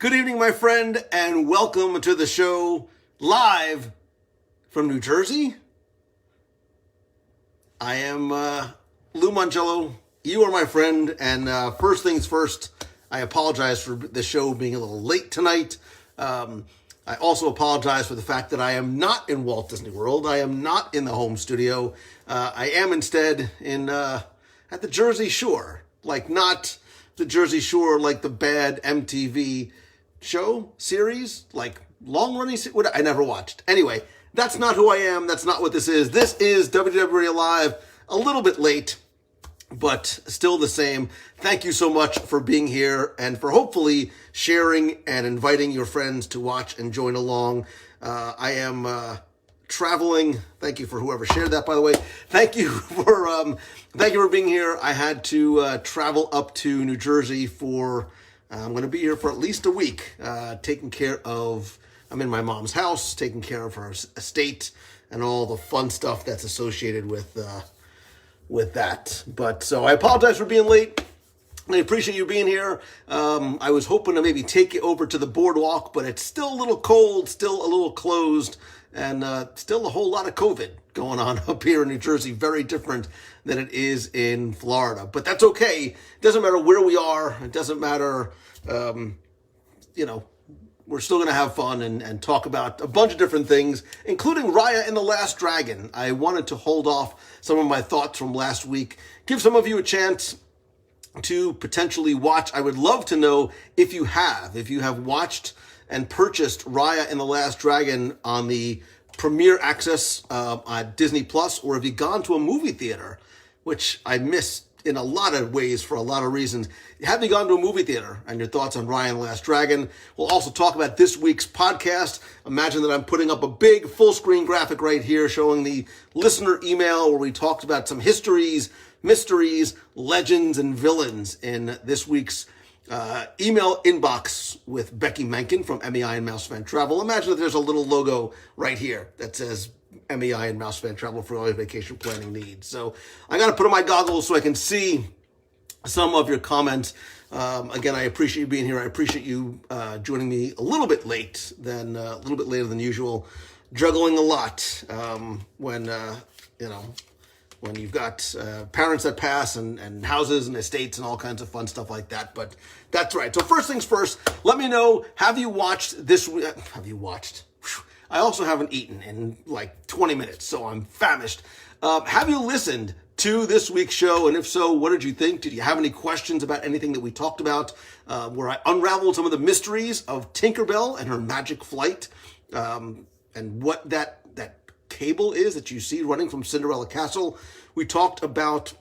Good evening, my friend, and welcome to the show live from New Jersey. I am Lou Mangello. You are my friend, and first things first, I apologize for the show being a little late tonight. I also apologize for the fact that I am not in Walt Disney World. I am not in the home studio. I am instead at the Jersey Shore, like not the Jersey Shore like the bad MTV show series, like long-running, I never watched. Anyway, that's not who I am. That's not what this is. This is WDW Radio Live, a little bit late, but still the same. Thank you so much for being here and for hopefully sharing and inviting your friends to watch and join along. I am traveling. Thank you for whoever shared that, by the way. Thank you for being here. I had to travel up to New Jersey I'm going to be here for at least a week, I'm in my mom's house, taking care of her estate and all the fun stuff that's associated with that. But so I apologize for being late. I appreciate you being here. I was hoping to maybe take you over to the boardwalk, but it's still a little cold, still a little closed, and still a whole lot of COVID going on up here in New Jersey. Very different than it is in Florida. But that's okay. It doesn't matter where we are. It doesn't matter, we're still going to have fun and talk about a bunch of different things, including Raya and the Last Dragon. I wanted to hold off some of my thoughts from last week, give some of you a chance to potentially watch. I would love to know if you have watched and purchased Raya and the Last Dragon on the Premier Access at Disney Plus, or have you gone to a movie theater, which I miss in a lot of ways for a lot of reasons. Have you gone to a movie theater and your thoughts on Raya and the Last Dragon? We'll also talk about this week's podcast. Imagine that I'm putting up a big full screen graphic right here showing the listener email where we talked about some histories, mysteries, legends, and villains in this week's email inbox with Becky Menken from MEI and Mouse Fan Travel. Imagine that there's a little logo right here that says MEI and Mouse Fan Travel for all your vacation planning needs. So I got to put on my goggles so I can see some of your comments. Again, I appreciate you being here. I appreciate you joining me a little bit later than usual. Juggling a lot when you've got parents that pass and houses and estates and all kinds of fun stuff like that. But that's right. So first things first, let me know, have you watched this? Have you watched? I also haven't eaten in like 20 minutes, so I'm famished. Have you listened to this week's show? And if so, what did you think? Did you have any questions about anything that we talked about? Where I unraveled some of the mysteries of Tinkerbell and her magic flight, and what that cable is that you see running from Cinderella Castle. We talked about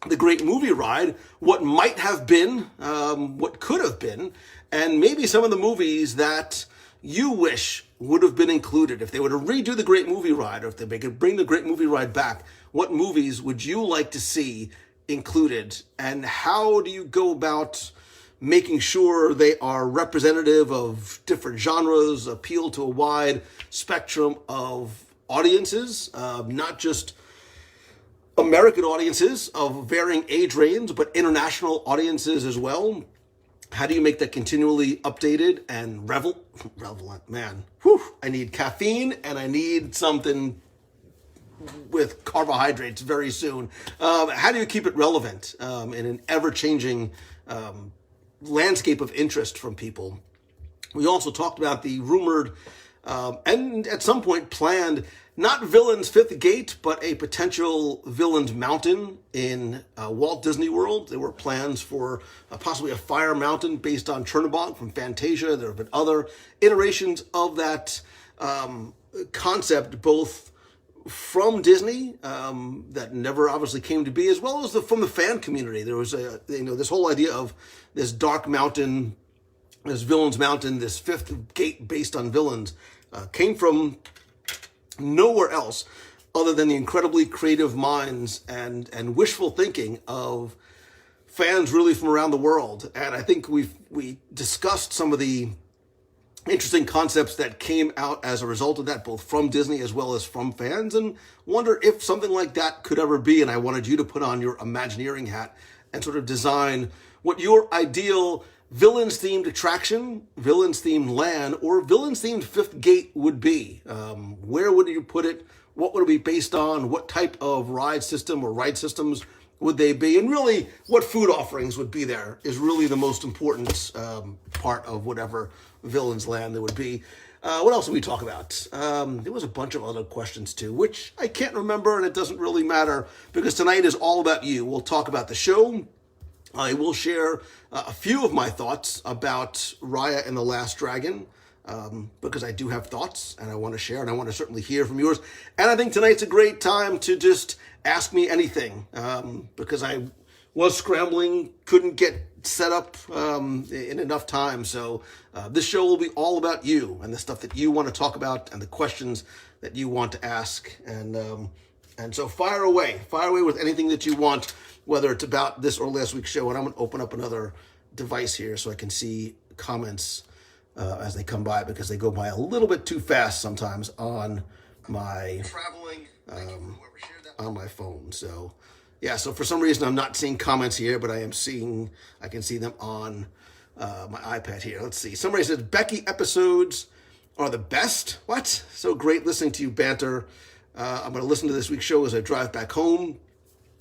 the great movie ride, what might have been, what could have been, and maybe some of the movies that you wish would have been included. If they were to redo the Great Movie Ride, or if they could bring the Great Movie Ride back, what movies would you like to see included? And how do you go about making sure they are representative of different genres, appeal to a wide spectrum of audiences, not just American audiences of varying age range, but international audiences as well? How do you make that continually updated and relevant? Man, I need caffeine and I need something with carbohydrates very soon. How do you keep it relevant in an ever-changing landscape of interest from people? We also talked about the rumored and at some point planned, not Villain's Fifth Gate, but a potential Villain's Mountain in Walt Disney World. There were plans for possibly a fire mountain based on Chernobog from Fantasia. There have been other iterations of that concept, both from Disney that never obviously came to be, as well as from the fan community. There was this whole idea of this dark mountain, this Villain's Mountain, this fifth gate based on villains, came from nowhere else other than the incredibly creative minds and wishful thinking of fans really from around the world. And I think we discussed some of the interesting concepts that came out as a result of that, both from Disney as well as from fans, and wonder if something like that could ever be. And I wanted you to put on your Imagineering hat and sort of design what your ideal villains themed attraction, villains themed land, or villains themed fifth gate would be. Where would you put it? What would it be based on? What type of ride system or ride systems would they be? And really, what food offerings would be there is really the most important part of whatever villains land there would be. What else did we talk about? There was a bunch of other questions too, which I can't remember, and it doesn't really matter because tonight is all about you. We'll talk about the show. I will share a few of my thoughts about Raya and the Last Dragon, because I do have thoughts and I want to share, and I want to certainly hear from yours. And I think tonight's a great time to just ask me anything, because I was scrambling, couldn't get set up in enough time. So this show will be all about you and the stuff that you want to talk about and the questions that you want to ask. And so fire away with anything that you want, whether it's about this or last week's show. And I'm going to open up another device here so I can see comments as they come by, because they go by a little bit too fast sometimes on my on my phone. So yeah, so for some reason I'm not seeing comments here, but I can see them on my iPad here. Let's see. Somebody says Becky episodes are the best. What? So great listening to you banter. I'm going to listen to this week's show as I drive back home.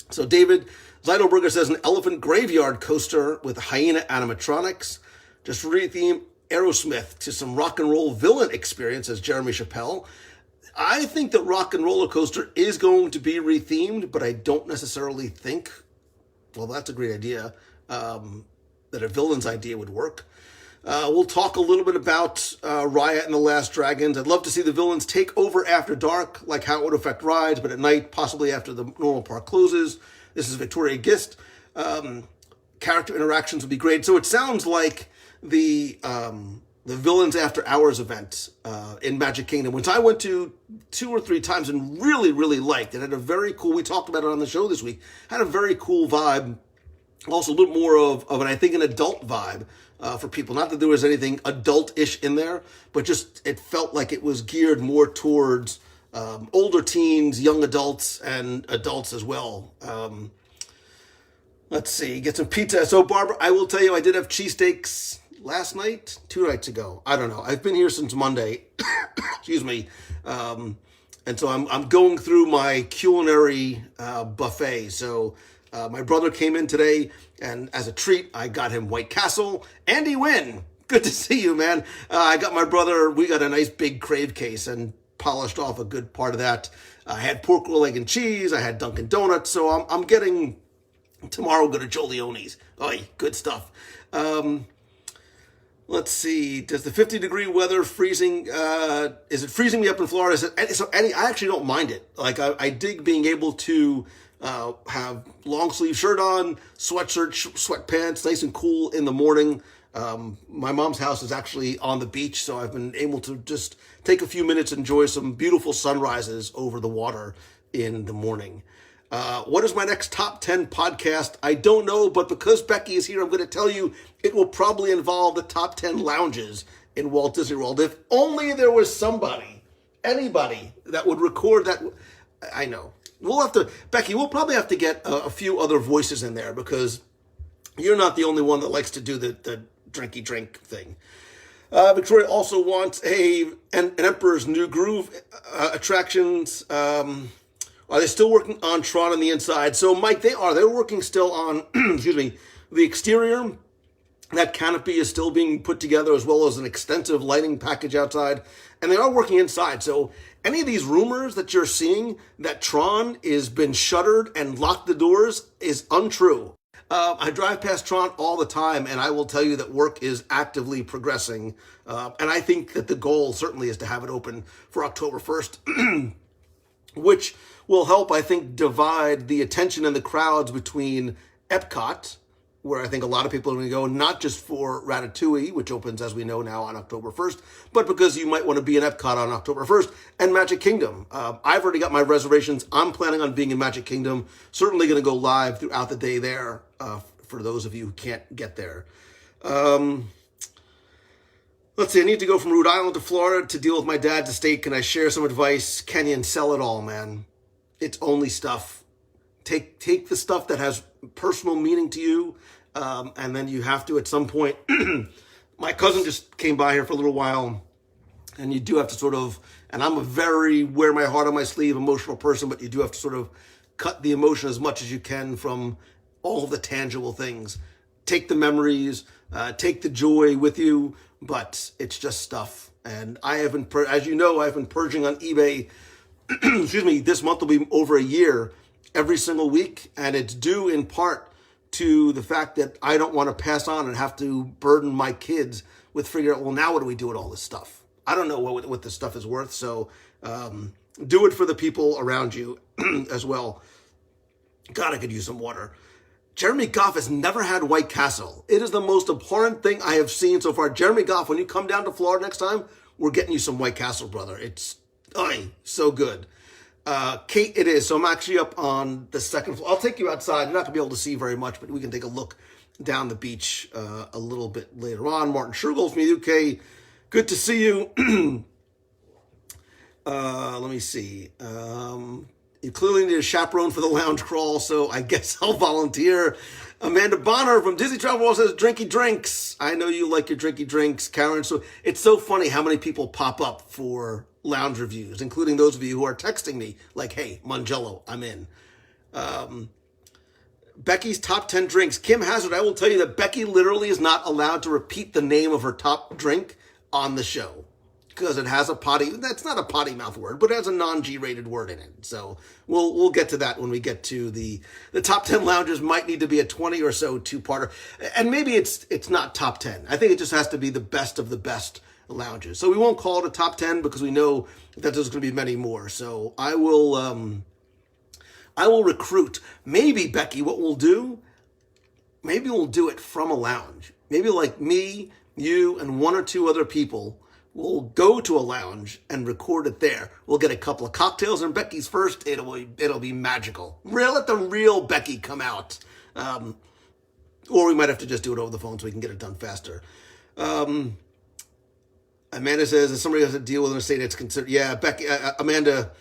So David Zeidelberger says an elephant graveyard coaster with hyena animatronics. Just retheme Aerosmith to some rock and roll villain experience, as Jeremy Chappelle. I think that Rock and Roller Coaster is going to be rethemed, but I don't necessarily think, well, that's a great idea, that a villain's idea would work. We'll talk a little bit about Raya and the Last Dragons. I'd love to see the villains take over after dark, like how it would affect rides, but at night, possibly after the normal park closes. This is Victoria Gist. Character interactions would be great. So it sounds like the Villains After Hours event in Magic Kingdom, which I went to 2 or 3 times and really, really liked. It had a very cool, we talked about it on the show this week, had a very cool vibe. Also a little more of an, I think, an adult vibe for people. Not that there was anything adult-ish in there, but just it felt like it was geared more towards older teens, young adults, and adults as well. Let's see, get some pizza. So, Barbara, I will tell you, I did have cheesesteaks last night, 2 nights ago. I don't know. I've been here since Monday. Excuse me. And so I'm going through my culinary buffet. So my brother came in today, and as a treat, I got him White Castle. Andy Wynn, good to see you, man. I got my brother, we got a nice big crave case and polished off a good part of that. I had pork roll, egg, and cheese. I had Dunkin' Donuts. So I'm getting, tomorrow go to Giolione's. Oy, good stuff. Let's see. Does the 50-degree weather freezing, is it freezing me up in Florida? So Eddie, I actually don't mind it. Like, I dig being able to have long sleeve shirt on, sweatshirt, sweatpants, nice and cool in the morning. My mom's house is actually on the beach, so I've been able to just take a few minutes, enjoy some beautiful sunrises over the water in the morning. What is my next top 10 podcast? I don't know, but because Becky is here, I'm going to tell you it will probably involve the top 10 lounges in Walt Disney World. If only there was anybody that would record that. I know. Becky, we'll probably have to get a few other voices in there, because you're not the only one that likes to do the drinky drink thing. Victoria also wants an Emperor's New Groove attractions. Are they still working on Tron on the inside? So, Mike, they are. They're working still on, excuse me, the exterior. That canopy is still being put together, as well as an extensive lighting package outside. And they are working inside. So any of these rumors that you're seeing that Tron has been shuttered and locked the doors is untrue. I drive past Tron all the time, and I will tell you that work is actively progressing. And I think that the goal certainly is to have it open for October 1st, which will help, I think, divide the attention and the crowds between Epcot, where I think a lot of people are going to go, not just for Ratatouille, which opens, as we know now, on October 1st, but because you might want to be in Epcot on October 1st, and Magic Kingdom. I've already got my reservations. I'm planning on being in Magic Kingdom. Certainly going to go live throughout the day there for those of you who can't get there. Let's see, I need to go from Rhode Island to Florida to deal with my dad's estate. Can I share some advice? Kenyon, sell it all, man. It's only stuff. Take the stuff that has personal meaning to you. And then you have to, at some point, my cousin just came by here for a little while, and you do have to sort of, and I'm a very wear my heart on my sleeve emotional person, but you do have to sort of cut the emotion as much as you can from all the tangible things. Take the memories, take the joy with you, but it's just stuff. And I have been, as you know, I've been purging on eBay. Excuse me, this month will be over a year every single week, and it's due in part to the fact that I don't want to pass on and have to burden my kids with figuring out, well, now what do we do with all this stuff? I don't know what this stuff is worth, so do it for the people around you as well. God, I could use some water. Jeremy Goff has never had White Castle. It is the most abhorrent thing I have seen so far. Jeremy Goff, when you come down to Florida next time, we're getting you some White Castle, brother. It's so good. Kate, it is. So I'm actually up on the second floor. I'll take you outside. You're not going to be able to see very much, but we can take a look down the beach a little bit later on. Martin Shergold from the UK. Good to see you. Let me see. You clearly need a chaperone for the lounge crawl, so I guess I'll volunteer. Amanda Bonner from Disney Travel World says, drinky drinks. I know you like your drinky drinks, Karen. So it's so funny how many people pop up for lounge reviews, including those of you who are texting me like, hey, Mangello, I'm in. Becky's top 10 drinks. Kim Hazard, I will tell you that Becky literally is not allowed to repeat the name of her top drink on the show, because it has a potty, that's not a potty mouth word, but it has a non-G rated word in it. So we'll get to that when we get to the top 10 lounges. Might need to be a 20 or so two-parter. And maybe it's not top 10. I think it just has to be the best of the best lounges. So we won't call it a top 10 because we know that there's going to be many more. So I will recruit. Maybe, Becky, what we'll do, maybe we'll do it from a lounge. Maybe like me, you, and one or two other people will go to a lounge and record it there. We'll get a couple of cocktails in Becky's first. It'll be magical. Let the real Becky come out. Or we might have to just do it over the phone so we can get it done faster. Amanda says, if somebody has to deal with an estate, it's considered. Yeah, Becky, Amanda,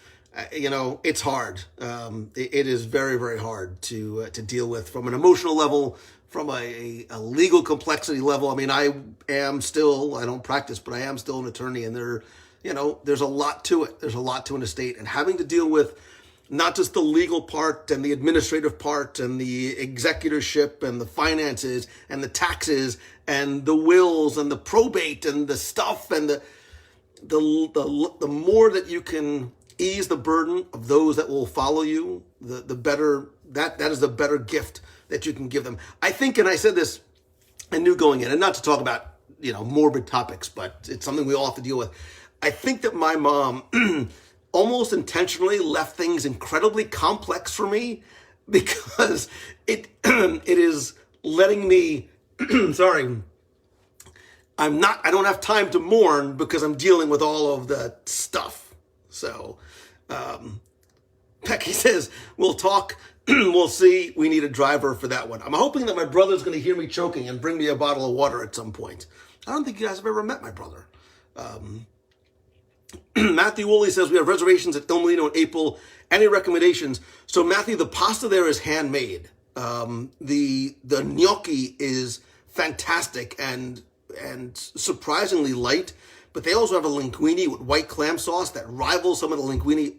it's hard. It is very, very hard to deal with from an emotional level, from a legal complexity level. I mean, I don't practice, but I am still an attorney, and there's a lot to it. There's a lot to an estate, and having to deal with not just the legal part and the administrative part and the executorship and the finances and the taxes and the wills and the probate and the stuff and the more that you can ease the burden of those that will follow you, the better. That is the better gift that you can give them. I think, and I said this, I knew going in, and not to talk about, morbid topics, but it's something we all have to deal with. I think that my mom almost intentionally left things incredibly complex for me because it is letting me, sorry, I don't have time to mourn because I'm dealing with all of the stuff. So, Becky says, we'll talk. We'll see. We need a driver for that one. I'm hoping that my brother's going to hear me choking and bring me a bottle of water at some point. I don't think you guys have ever met my brother. Matthew Woolley says, we have reservations at Il Molino in April. Any recommendations? So, Matthew, the pasta there is handmade. The gnocchi is fantastic and surprisingly light, but they also have a linguine with white clam sauce that rivals some of the linguine.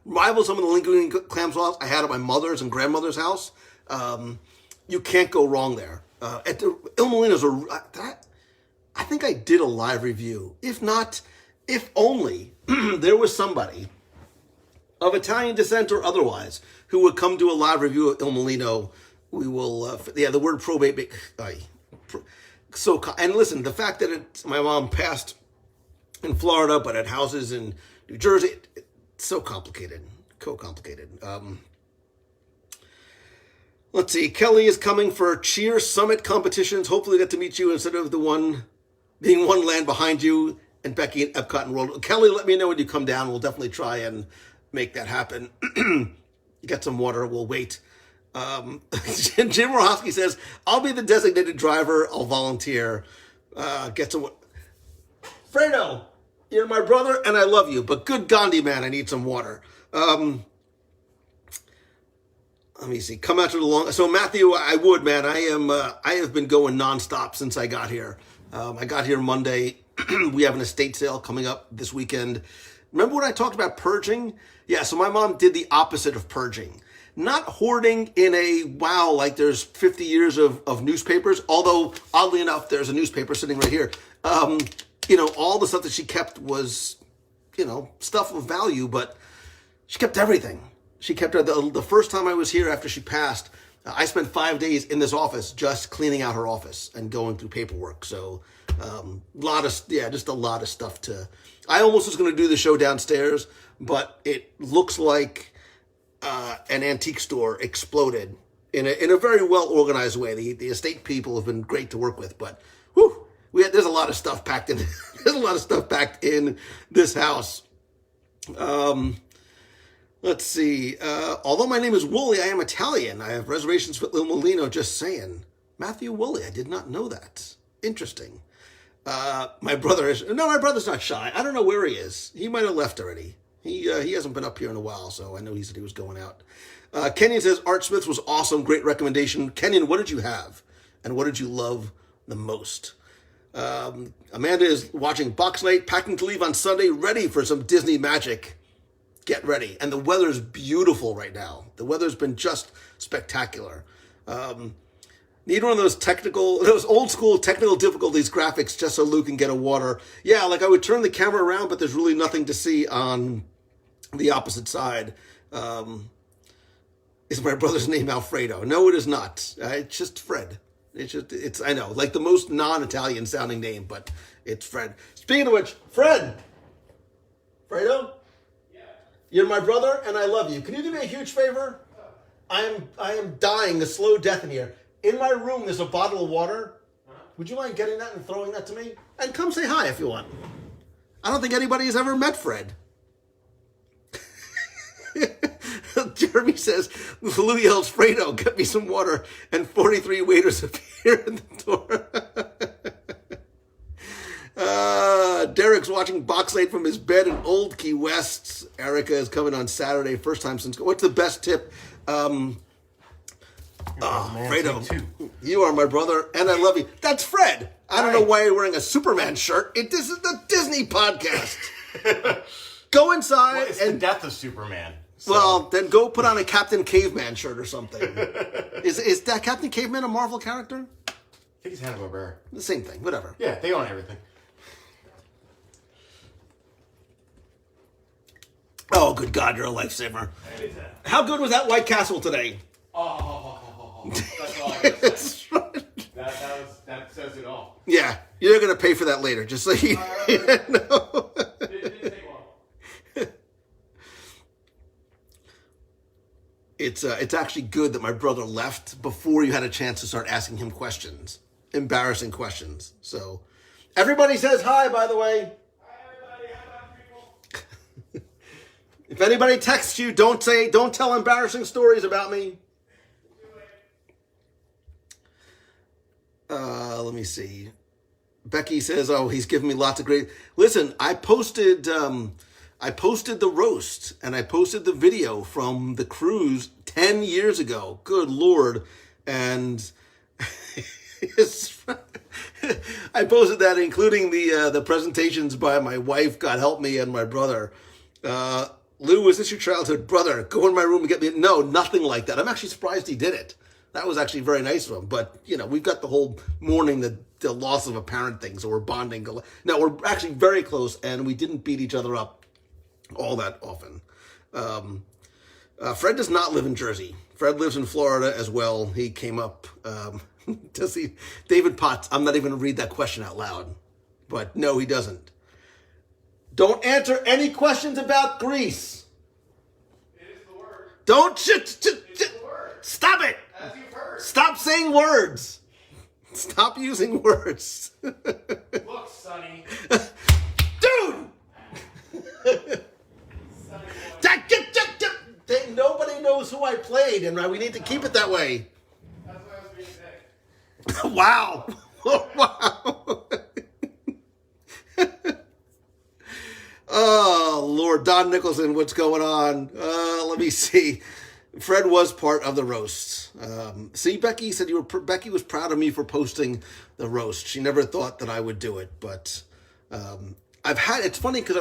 Rivals some of the linguine clam sauce I had at my mother's and grandmother's house. You can't go wrong there. At the Il Molino's, I think I did a live review. If only there was somebody of Italian descent or otherwise who would come do a live review of Il Molino. We will, the word probate. And listen, the fact that my mom passed in Florida but had houses in New Jersey, it's so complicated. Let's see. Kelly is coming for Cheer Summit competitions. Hopefully get to meet you instead of the one being one land behind you and Becky at Epcot and World. Kelly, let me know when you come down. We'll definitely try and make that happen. Get some water. We'll wait. Jim Rohowski says, I'll be the designated driver. I'll volunteer. Get some. Fredo, you're my brother and I love you, but good Gandhi, man, I need some water. Let me see. Come out to the long. So Matthew, I would, man. I have been going nonstop since I got here. I got here Monday. We have an estate sale coming up this weekend. Remember when I talked about purging? Yeah. So my mom did the opposite of purging. Not hoarding in a, wow, like there's 50 years of newspapers. Although oddly enough, there's a newspaper sitting right here. All the stuff that she kept was, stuff of value, but she kept everything. She kept her. The first time I was here after she passed, I spent 5 days in this office just cleaning out her office and going through paperwork. So just a lot of stuff to. I almost was going to do the show downstairs, but it looks like an antique store exploded in a very well organized way. The estate people have been great to work with, but there's a lot of stuff packed in. There's a lot of stuff packed in this house. Let's see. Although my name is Woolley, I am Italian. I have reservations for Il Molino, just saying. Matthew Woolley, I did not know that. Interesting. My brother's not shy. I don't know where he is. He might have left already. He hasn't been up here in a while, so I know he said he was going out. Kenyon says, Art Smith was awesome. Great recommendation. Kenyon, what did you have? And what did you love the most? Amanda is watching Box Night, packing to leave on Sunday, ready for some Disney magic. Get ready. And the weather's beautiful right now. The weather's been just spectacular. Need one of those old school technical difficulties graphics just so Luke can get a water. Yeah, like I would turn the camera around, but there's really nothing to see on the opposite side. Is my brother's name Alfredo? No, it is not. It's just Fred. I know, like the most non-Italian sounding name, but it's Fred. Speaking of which, Fredo? You're my brother, and I love you. Can you do me a huge favor? I am dying a slow death in here. In my room, there's a bottle of water. Would you mind getting that and throwing that to me? And come say hi if you want. I don't think anybody has ever met Fred. Jeremy says, Lou yells, Fredo, get me some water, and 43 waiters appear in the door. Derek's watching Box Night from his bed in Old Key West. Erica is coming on Saturday, first time since. What's the best tip? Fredo, you are my brother, and I love you. That's Fred. I don't know why you're wearing a Superman shirt. This is the Disney podcast. Go inside. Well, it's the death of Superman. So. Well, then go put on a Captain Caveman shirt or something. Is that Captain Caveman a Marvel character? I think he's Hanna-Barbera. The same thing, whatever. Yeah, they own everything. Oh, good God, you're a lifesaver. How good was that White Castle today? That's all I gotta say. That says it all. Yeah, you're going to pay for that later, just so you know. It didn't take long. It's actually good that my brother left before you had a chance to start asking him questions. Embarrassing questions. So, everybody says hi, by the way. If anybody texts you, don't tell embarrassing stories about me. Let me see. Becky says, "Oh, he's giving me lots of great." Listen, I posted the roast and I posted the video from the cruise 10 years ago. Good Lord, and I posted that, including the presentations by my wife, God help me, and my brother. Lou, is this your childhood brother? Go in my room and get me. No, nothing like that. I'm actually surprised he did it. That was actually very nice of him. But, we've got the whole mourning the loss of a parent thing, so we're bonding. No, we're actually very close, and we didn't beat each other up all that often. Fred does not live in Jersey. Fred lives in Florida as well. He came up. Does he? David Potts, I'm not even going to read that question out loud. But no, he doesn't. Don't answer any questions about Greece. It is the word. Don't It's the word. Stop it. As you've heard. Stop saying words. Stop using words. Look, Sonny. Dude. Sonny Nobody knows who I played, and we need to keep it that way. That's what I was being today. Wow. Wow. Oh, Lord. Don Nicholson, what's going on? Let me see. Fred was part of the roast. See, Becky said Becky was proud of me for posting the roast. She never thought that I would do it, but it's funny because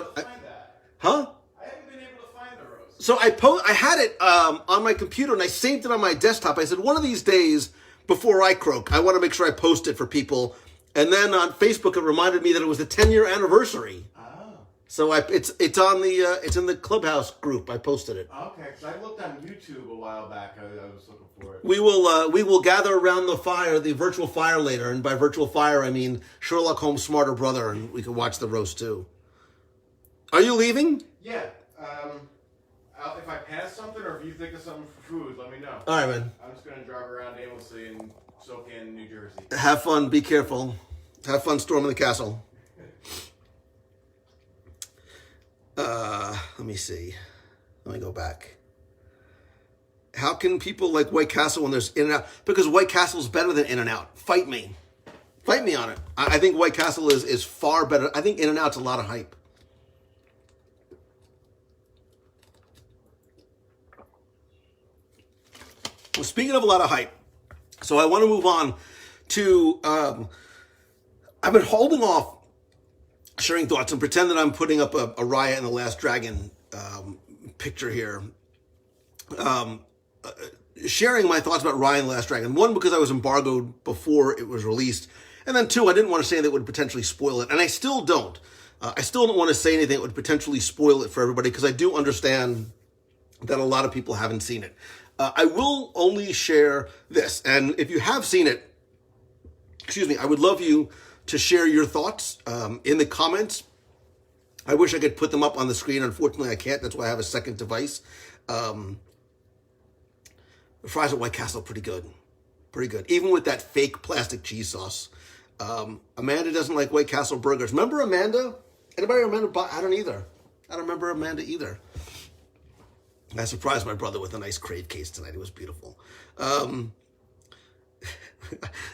huh? I haven't been able to find the roast. So I had it on my computer and I saved it on my desktop. I said one of these days before I croak, I want to make sure I post it for people. And then on Facebook, it reminded me that it was the 10-year anniversary. So it's in the Clubhouse group. I posted it. Okay, because I looked on YouTube a while back. I was looking for it. We will gather around the fire, the virtual fire later, and by virtual fire I mean Sherlock Holmes' smarter brother, and we can watch the roast too. Are you leaving? Yeah. If I pass something or if you think of something for food, let me know. All right, man. I'm just gonna drive around aimlessly in SoCan, New Jersey. Have fun. Be careful. Have fun storming the castle. Let me see. Let me go back. How can people like White Castle when there's In-N-Out? Because White Castle is better than In-N-Out. Fight me. Fight me on it. I think White Castle is far better. I think In-N-Out's a lot of hype. Well, speaking of a lot of hype, so I want to move on to, I've been holding off sharing thoughts and pretend that I'm putting up a Raya and the Last Dragon picture here. Sharing my thoughts about Raya and the Last Dragon. One, because I was embargoed before it was released. And then two, I didn't want to say anything that would potentially spoil it. And I still don't. I still don't want to say anything that would potentially spoil it for everybody because I do understand that a lot of people haven't seen it. I will only share this. And if you have seen it, I would love you to share your thoughts in the comments. I wish I could put them up on the screen. Unfortunately, I can't. That's why I have a second device. The fries at White Castle, pretty good. Pretty good. Even with that fake plastic cheese sauce. Amanda doesn't like White Castle burgers. Remember Amanda? Anybody remember? I don't either. I don't remember Amanda either. I surprised my brother with a nice Crave case tonight. It was beautiful. And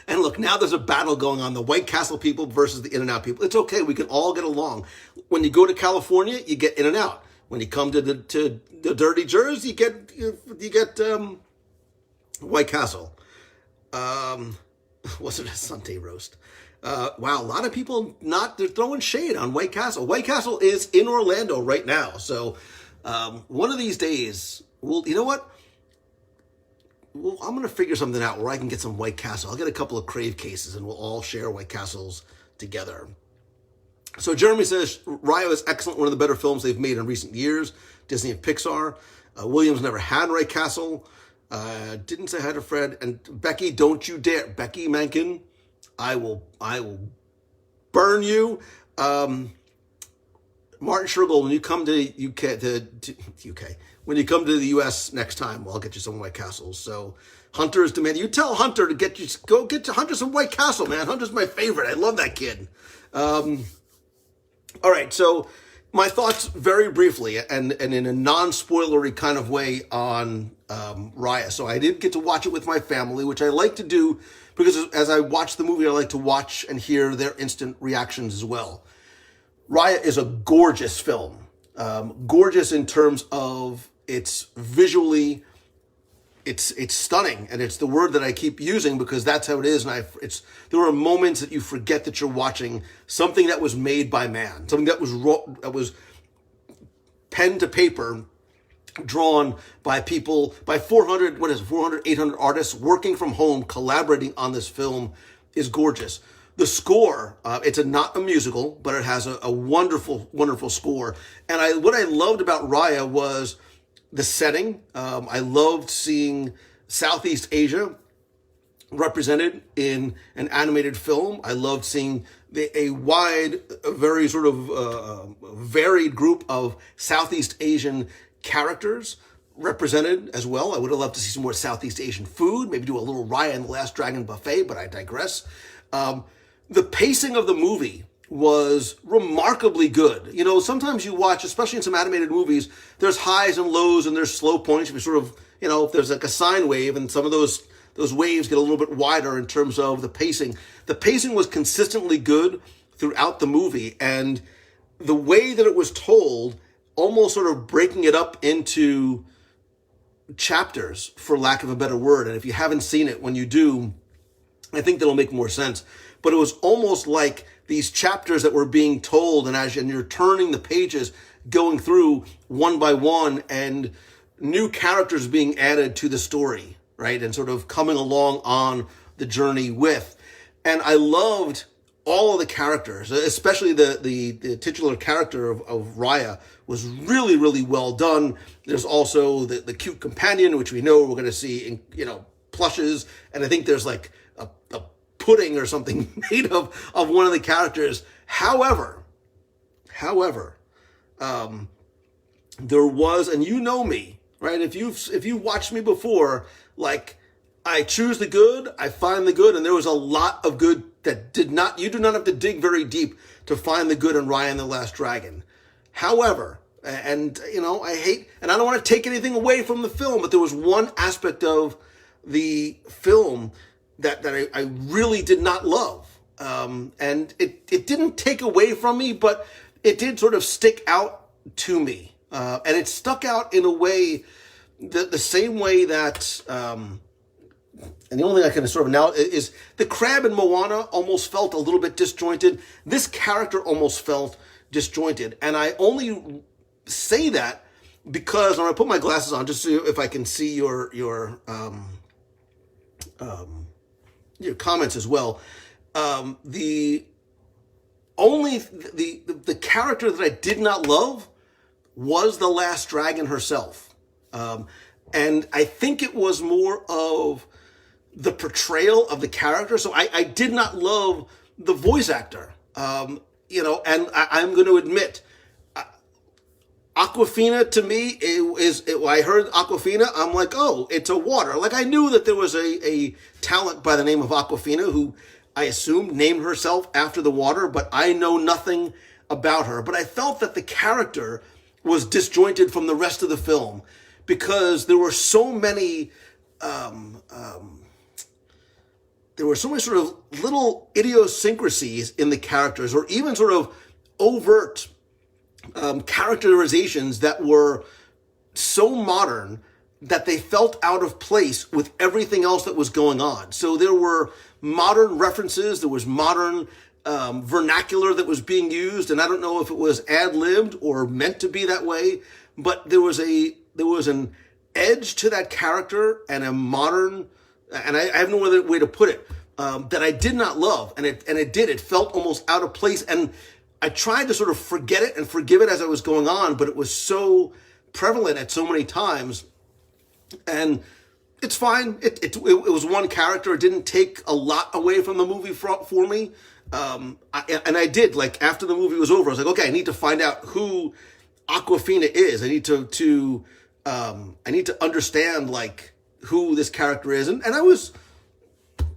look, now there's a battle going on, the White Castle people versus the In-N-Out people. It's okay. We can all get along. When you go to California, you get In-N-Out. When you come to the Dirty Jersey, you get White Castle. Was it a Sunday roast? Wow, a lot of people they're throwing shade on White Castle. White Castle is in Orlando right now. So one of these days, you know what? Well, I'm going to figure something out where I can get some White Castle. I'll get a couple of Crave cases and we'll all share White Castles together. So Jeremy says, Raya is excellent, one of the better films they've made in recent years, Disney and Pixar. Williams never had White Castle. Didn't say hi to Fred. And Becky, don't you dare. Becky Mankin, I will burn you. Martin Shergold, when you come to UK, when you come to the U.S. next time, I'll get you some White Castles. So Hunter is demanding. You tell Hunter to go get Hunter some White Castle, man. Hunter's my favorite. I love that kid. All right, so my thoughts very briefly and in a non-spoilery kind of way on Raya. So I did get to watch it with my family, which I like to do because as I watch the movie, I like to watch and hear their instant reactions as well. Raya is a gorgeous film. Gorgeous in terms of it's visually, it's stunning, and it's the word that I keep using because that's how it is. And there are moments that you forget that you're watching something that was made by man, something that was pen to paper, drawn by people, by 400, 800 artists working from home, collaborating on this film is gorgeous. The score, it's not a musical, but it has a wonderful, wonderful score. And what I loved about Raya was the setting. I loved seeing Southeast Asia represented in an animated film. I loved seeing a wide, very sort of varied group of Southeast Asian characters represented as well. I would have loved to see some more Southeast Asian food, maybe do a little Raya and the Last Dragon buffet, but I digress. The pacing of the movie was remarkably good. You know, sometimes you watch, especially in some animated movies, there's highs and lows and there's slow points. You sort of, you know, if there's like a sine wave and some of those waves get a little bit wider in terms of the pacing. The pacing was consistently good throughout the movie, and the way that it was told, almost sort of breaking it up into chapters, for lack of a better word. And if you haven't seen it, when you do, I think that'll make more sense. But it was almost like these chapters that were being told, and you're turning the pages, going through one by one, and new characters being added to the story, right? And sort of coming along on the journey with. And I loved all of the characters, especially the titular character of Raya was really, really well done. There's also the cute companion, which we know we're going to see in, plushes. And I think there's like a pudding or something made of one of the characters. However, there was, and you know me, right? If you've watched me before, like, I choose the good, I find the good, and there was a lot of good that you do not have to dig very deep to find the good in Raya and the Last Dragon. However, and I hate, and I don't want to take anything away from the film, but there was one aspect of the film that I really did not love. And it didn't take away from me, but it did sort of stick out to me. And it stuck out in a way, the same way that, and the only thing I can sort of now is the crab in Moana almost felt a little bit disjointed. This character almost felt disjointed. And I only say that because I'm going to put my glasses on just so if I can see your comments as well. The character that I did not love was the Last Dragon herself. And I think it was more of the portrayal of the character. So I did not love the voice actor. And I'm going to admit, Awkwafina to me, when I heard Awkwafina, I'm like, oh, it's a water. Like, I knew that there was a talent by the name of Awkwafina who I assumed named herself after the water, but I know nothing about her. But I felt that the character was disjointed from the rest of the film because there were so many sort of little idiosyncrasies in the characters, or even sort of overt characterizations that were so modern that they felt out of place with everything else that was going on. So there were modern references, there was modern vernacular that was being used, and I don't know if it was ad-libbed or meant to be that way, but there was an edge to that character and a modern, and I have no other way to put it, that I did not love, and it felt almost out of place, and I tried to sort of forget it and forgive it as I was going on, but it was so prevalent at so many times, and it's fine. It was one character. It didn't take a lot away from the movie for me. I did, like, after the movie was over, I was like, okay, I need to find out who Awkwafina is. I need to understand, like, who this character is. And I was,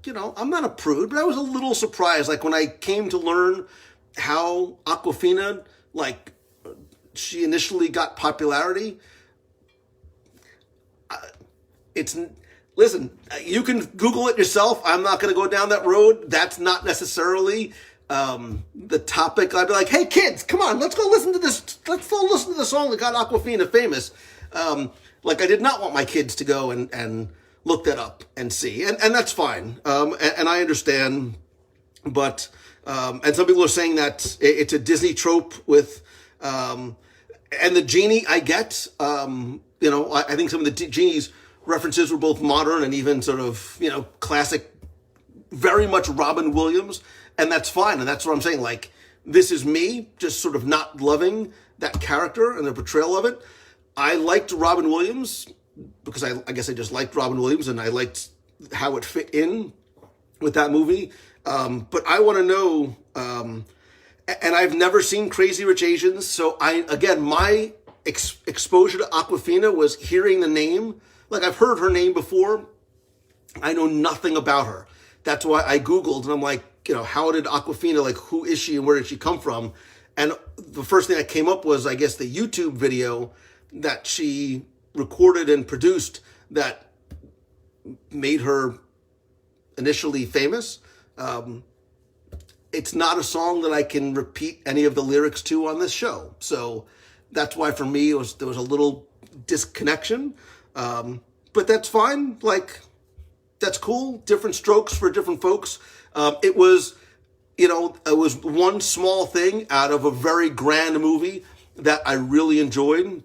I'm not a prude, but I was a little surprised. Like, when I came to learn how Awkwafina, like, she initially got popularity, listen, you can Google it yourself. I'm not going to go down that road. That's not necessarily the topic. I'd be like, hey, kids, come on, let's go listen to this. Let's go listen to the song that got Awkwafina famous. Like, I did not want my kids to go and look that up and see. And that's fine. And I understand. But, and some people are saying that it's a Disney trope with, and the genie, I get, I think some of the genie's references were both modern and even sort of, classic, very much Robin Williams. And that's fine. And that's what I'm saying. Like, this is me just sort of not loving that character and the portrayal of it. I liked Robin Williams because I guess I just liked Robin Williams and I liked how it fit in with that movie. But I want to know, and I've never seen Crazy Rich Asians. So my exposure to Awkwafina was hearing the name. Like, I've heard her name before. I know nothing about her. That's why I Googled and I'm like, how did Awkwafina, like, who is she and where did she come from? And the first thing that came up was, I guess, the YouTube video that she recorded and produced that made her initially famous. It's not a song that I can repeat any of the lyrics to on this show. So that's why for me there was a little disconnection. But that's fine. Like, that's cool. Different strokes for different folks. It was one small thing out of a very grand movie that I really enjoyed,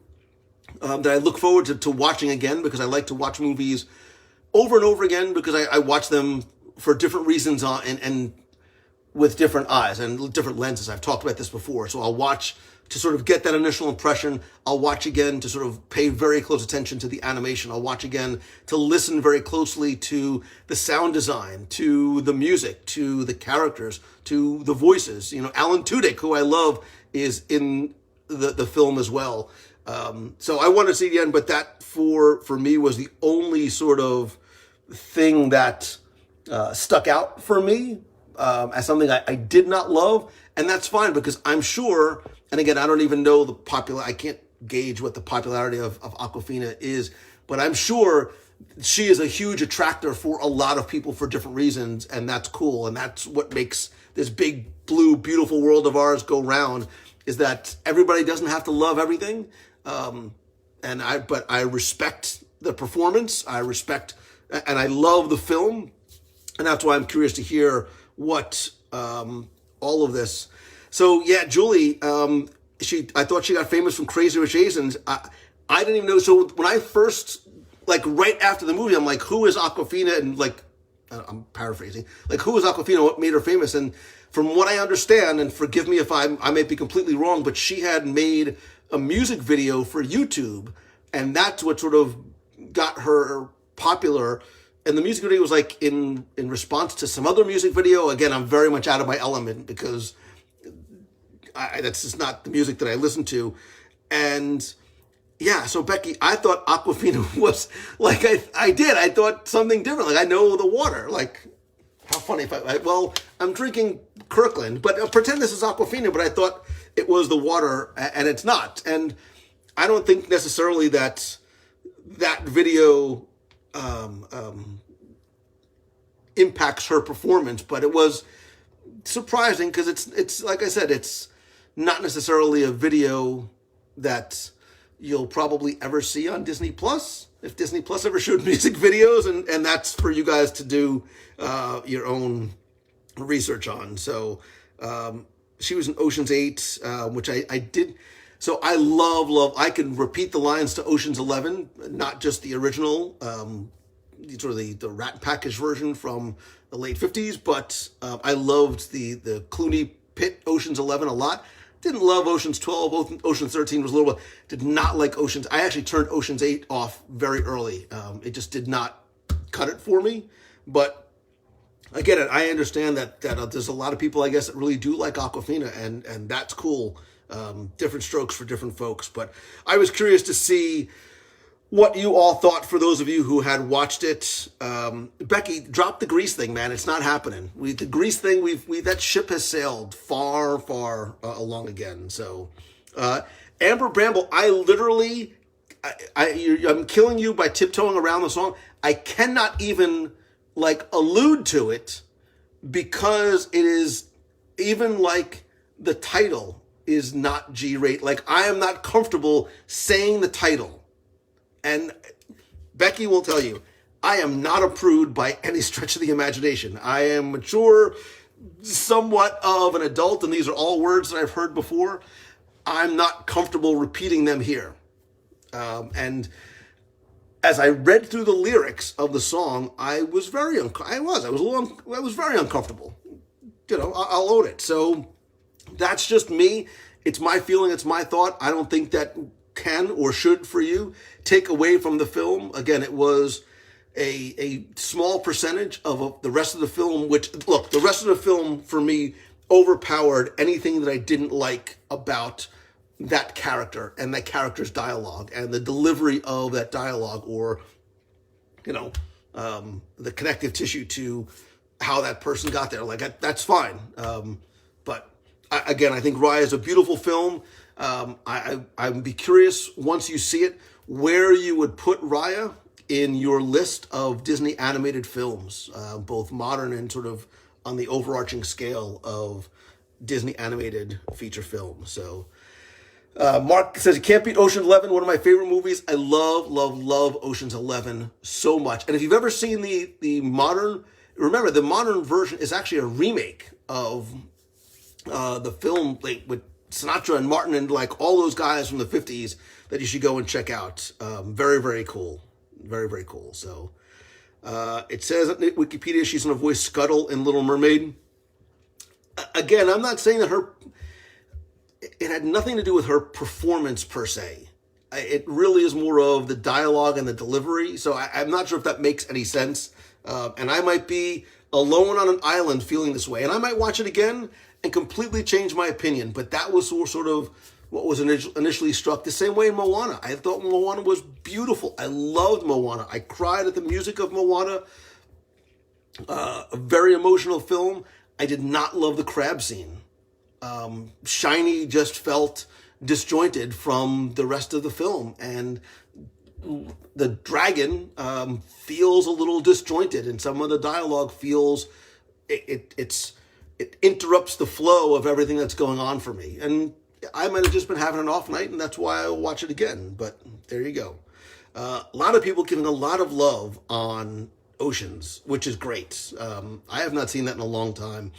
that I look forward to watching again, because I like to watch movies over and over again, because I watch them for different reasons and with different eyes and different lenses. I've talked about this before. So I'll watch to sort of get that initial impression. I'll watch again to sort of pay very close attention to the animation. I'll watch again to listen very closely to the sound design, to the music, to the characters, to the voices. Alan Tudyk, who I love, is in the film as well. So I wanted to see it again, but that for me was the only sort of thing that stuck out for me as something I did not love. And that's fine, because I'm sure, and again, I don't even know I can't gauge what the popularity of Awkwafina is, but I'm sure she is a huge attractor for a lot of people for different reasons, and that's cool. And that's what makes this big, blue, beautiful world of ours go round, is that everybody doesn't have to love everything. But I respect the performance. I respect, and I love the film. And that's why I'm curious to hear what, all of this. So yeah, Julie, I thought she got famous from Crazy Rich Asians. I didn't even know. So when I first, right after the movie, I'm like, who is Awkwafina? And I'm paraphrasing, who is Awkwafina? What made her famous? And from what I understand, and forgive me if I may be completely wrong, but she had made a music video for YouTube, and that's what sort of got her popular. And the music video was in response to some other music video. Again, I'm very much out of my element, because that's just not the music that I listen to. And yeah, so Becky, I thought Awkwafina was I thought something different. I know the water. How funny if I'm drinking Kirkland, but pretend this is Awkwafina, but I thought it was the water, and it's not. And I don't think necessarily that video impacts her performance, but it was surprising, because it's like I said, it's not necessarily a video that you'll probably ever see on Disney Plus, if Disney Plus ever showed music videos, and that's for you guys to do your own research on. So she was in Ocean's 8, which I did. So I love, I can repeat the lines to Ocean's 11, not just the original, sort of the Rat Package version from the late 50s, but I loved the Clooney Pitt Ocean's 11 a lot. Didn't love Ocean's 12. Ocean's 13 was a little bit, did not like Ocean's. I actually turned Ocean's 8 off very early. It just did not cut it for me. But I get it. I understand that there's a lot of people, I guess, that really do like Awkwafina, and that's cool. Different strokes for different folks. But I was curious to see what you all thought, for those of you who had watched it. Becky, drop the Grease thing, man. It's not happening. The Grease thing, that ship has sailed far, far along again. So, Amber Bramble, I'm killing you by tiptoeing around the song. I cannot even allude to it, because it is even the title is not G-rate. I am not comfortable saying the title. And Becky will tell you, I am not a prude by any stretch of the imagination. I am mature, somewhat of an adult, and these are all words that I've heard before. I'm not comfortable repeating them here. And as I read through the lyrics of the song, I was very uncomfortable. I'll own it. So that's just me. It's my feeling. It's my thought. I don't think that can or should, for you, take away from the film. Again, it was a small percentage of the rest of the film, which, look, the rest of the film for me overpowered anything that I didn't like about that character and that character's dialogue and the delivery of that dialogue, or the connective tissue to how that person got there. That's fine. But again, I think Raya is a beautiful film. I'd be curious, once you see it, where you would put Raya in your list of Disney animated films, both modern and sort of on the overarching scale of Disney animated feature films. So Mark says, you can't beat Ocean's 11, one of my favorite movies. I love, love, love Ocean's 11 so much. And if you've ever seen the modern, remember, the modern version is actually a remake of the film like, with Sinatra and Martin and like all those guys from the 50s that you should go and check out. Very, very cool. Very, very cool. So it says on Wikipedia she's going to voice Scuttle in Little Mermaid. Again, I'm not saying that it had nothing to do with her performance per se. It really is more of the dialogue and the delivery. So I'm not sure if that makes any sense. And I might be alone on an island feeling this way. And I might watch it again and completely change my opinion. But that was sort of what was initially struck. The same way in Moana. I thought Moana was beautiful. I loved Moana. I cried at the music of Moana. A very emotional film. I did not love the crab scene. Shiny just felt disjointed from the rest of the film, and the dragon feels a little disjointed, and some of the dialogue feels it interrupts the flow of everything that's going on for me. And I might have just been having an off night, and that's why I'll watch it again. But there you go. A lot of people giving a lot of love on Oceans, which is great. I have not seen that in a long time.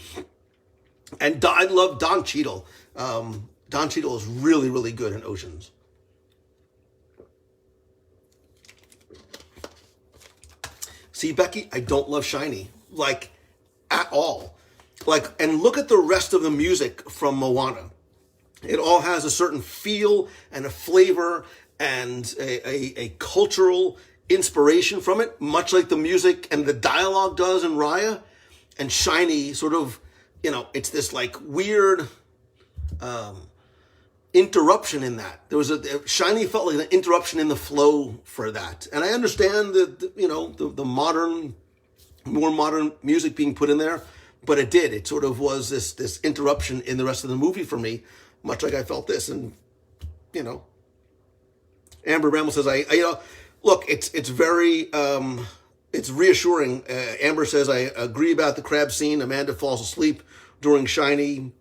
And I love Don Cheadle. Don Cheadle is really, really good in Oceans. See, Becky, I don't love Shiny, like, at all. Like, and look at the rest of the music from Moana. It all has a certain feel and a flavor and a cultural inspiration from it, much like the music and the dialogue does in Raya. And Shiny sort of, it's this like weird interruption in that. There was Shiny felt like an interruption in the flow for that. And I understand the modern, more modern music being put in there, but it did. It sort of was this interruption in the rest of the movie for me, much like I felt this. And, Amber Bramble says, look, it's very, it's reassuring. Amber says, I agree about the crab scene. Amanda falls asleep during Shiny,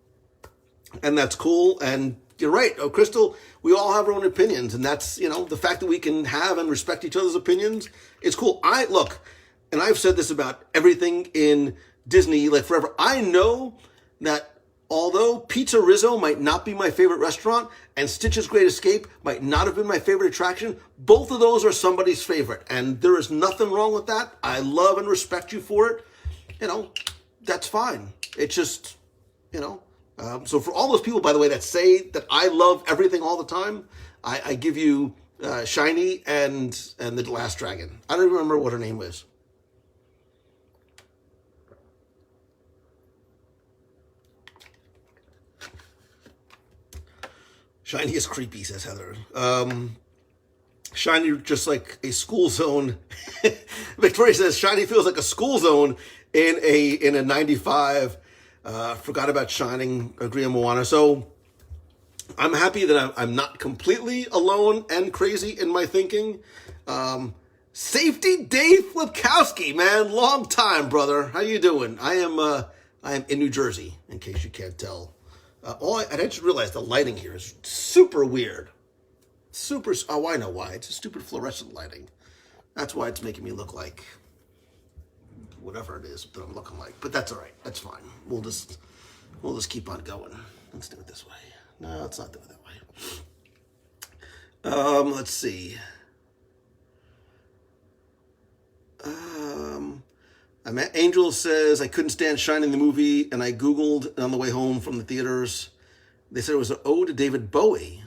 and that's cool. And you're right. Oh, Crystal, we all have our own opinions, and that's, the fact that we can have and respect each other's opinions, it's cool. And I've said this about everything in Disney, like forever. I know that although Pizza Rizzo might not be my favorite restaurant and Stitch's Great Escape might not have been my favorite attraction, both of those are somebody's favorite. And there is nothing wrong with that. I love and respect you for it. That's fine. It's just, so for all those people, by the way, that say that I love everything all the time, I give you Shiny and The Last Dragon. I don't even remember what her name was. Shiny is creepy, says Heather. Shiny just like a school zone. Victoria says Shiny feels like a school zone in a 95. Forgot about Shining. Agree on Moana. So I'm happy that I'm not completely alone and crazy in my thinking. Safety Dave Flipkowski, man, long time, brother. How you doing? I am in New Jersey, in case you can't tell. I just realized the lighting here is super weird. I know why. It's a stupid fluorescent lighting. That's why it's making me look like whatever it is that I'm looking like. But that's all right. That's fine. We'll just keep on going. Let's do it this way. No, let's not do it that way. Let's see. Angel says, I couldn't stand Shining the movie, and I Googled on the way home from the theaters. They said it was an ode to David Bowie.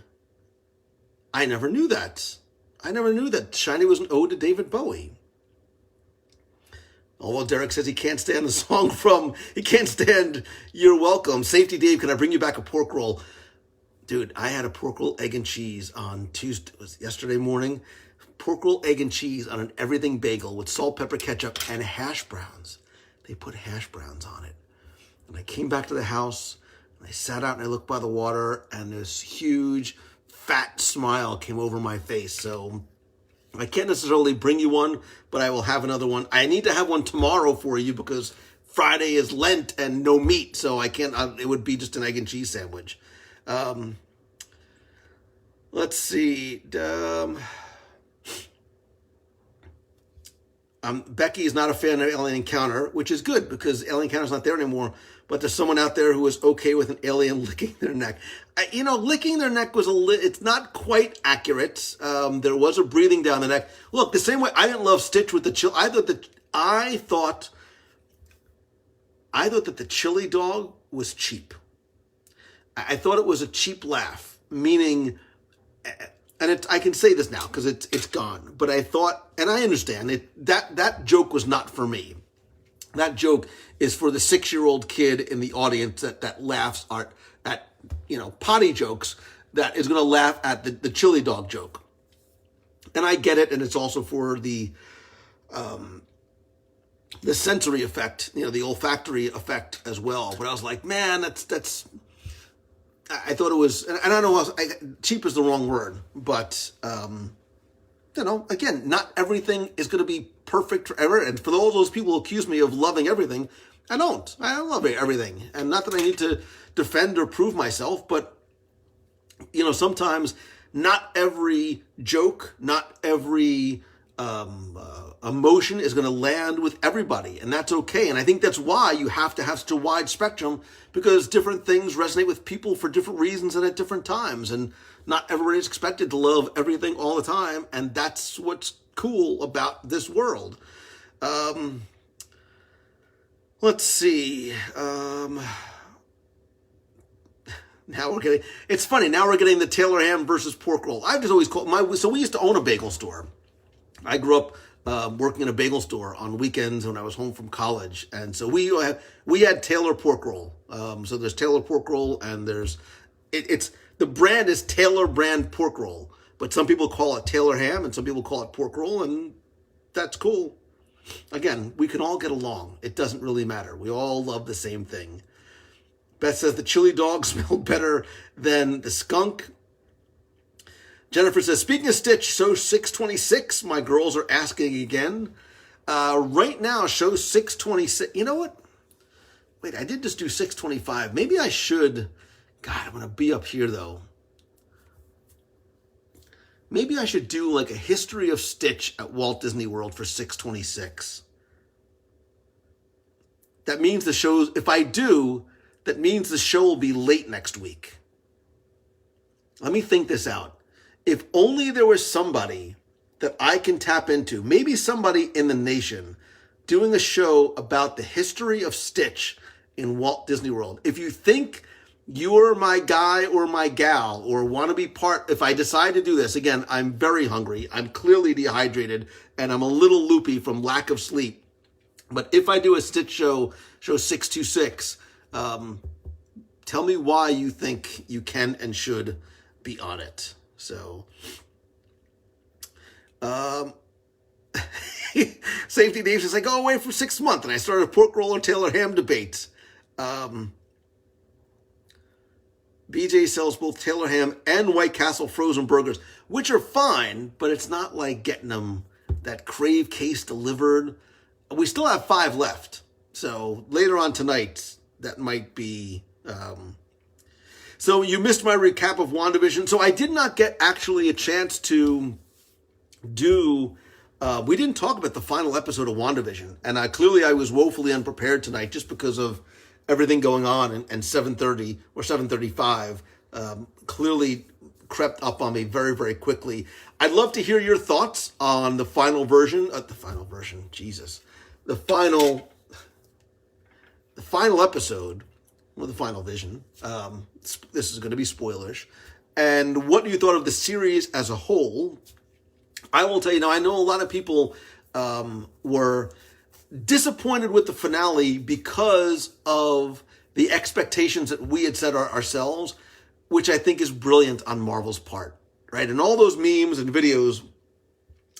I never knew that. I never knew that Shiny was an ode to David Bowie. Although Derek says he can't stand the song he can't stand You're Welcome. Safety Dave, can I bring you back a pork roll? Dude, I had a pork roll, egg and cheese on Tuesday, it was yesterday morning. Pork roll, egg, and cheese on an everything bagel with salt, pepper, ketchup, and hash browns. They put hash browns on it. And I came back to the house, and I sat out and I looked by the water, and this huge, fat smile came over my face. So I can't necessarily bring you one, but I will have another one. I need to have one tomorrow for you because Friday is Lent and no meat, so I can't. It would be just an egg and cheese sandwich. Let's see. Becky is not a fan of Alien Encounter, which is good because Alien Encounter's not there anymore. But there's someone out there who is okay with an alien licking their neck. Licking their neck was it's not quite accurate. There was a breathing down the neck. Look, the same way I didn't love Stitch with the chill. I thought that the chili dog was cheap. I thought it was a cheap laugh, meaning, and I can say this now because it's gone. But I thought, and I understand it. That joke was not for me. That joke is for the 6-year-old kid in the audience that laughs at potty jokes, that is going to laugh at the chili dog joke. And I get it, and it's also for the sensory effect, the olfactory effect as well. But I was like, man, that's. I thought it was, and I don't know, cheap is the wrong word, but again, not everything is going to be perfect forever. And for all those people who accuse me of loving everything, I don't. I love everything. And not that I need to defend or prove myself, but, sometimes not every joke, not every emotion is going to land with everybody. And that's okay. And I think that's why you have to have such a wide spectrum, because different things resonate with people for different reasons and at different times. And not everybody is expected to love everything all the time. And that's what's cool about this world. Let's see. It's funny, now we're getting the Taylor ham versus pork roll. I've just always so we used to own a bagel store. I grew up working in a bagel store on weekends when I was home from college. And so we had Taylor pork roll. So there's Taylor pork roll, and the brand is Taylor brand pork roll. But some people call it Taylor ham and some people call it pork roll, and that's cool. Again, we can all get along. It doesn't really matter. We all love the same thing. Beth says the chili dog smelled better than the skunk. Jennifer says, speaking of Stitch, show 626, my girls are asking again. Right now, show 626. You know what? Wait, I did just do 625. Maybe I should. God, I'm going to be up here, though. Maybe I should do like a history of Stitch at Walt Disney World for 626. That means the shows, if I do, that means the show will be late next week. Let me think this out. If only there was somebody that I can tap into, maybe somebody in the nation, doing a show about the history of Stitch in Walt Disney World. If you think you're my guy or my gal, or want to be part, if I decide to do this, again, I'm very hungry, I'm clearly dehydrated, and I'm a little loopy from lack of sleep. But if I do a Stitch show 626, tell me why you think you can and should be on it. So, Safety Dave says, I go away for 6 months and I started a pork roll and Taylor ham debate. BJ sells both Taylor ham and White Castle frozen burgers, which are fine, but it's not like getting them that Crave case delivered. We still have 5 left. So later on tonight, that might be... So you missed my recap of WandaVision. So I did not get actually a chance to do... we didn't talk about the final episode of WandaVision. And clearly I was woefully unprepared tonight just because of everything going on, and 7:30 or 7:35 clearly crept up on me very, very quickly. I'd love to hear your thoughts on the final version. The final episode, or the final vision. This is going to be spoilerish. And what you thought of the series as a whole. I will tell you now, I know a lot of people were disappointed with the finale because of the expectations that we had set ourselves, which I think is brilliant on Marvel's part, right? And all those memes and videos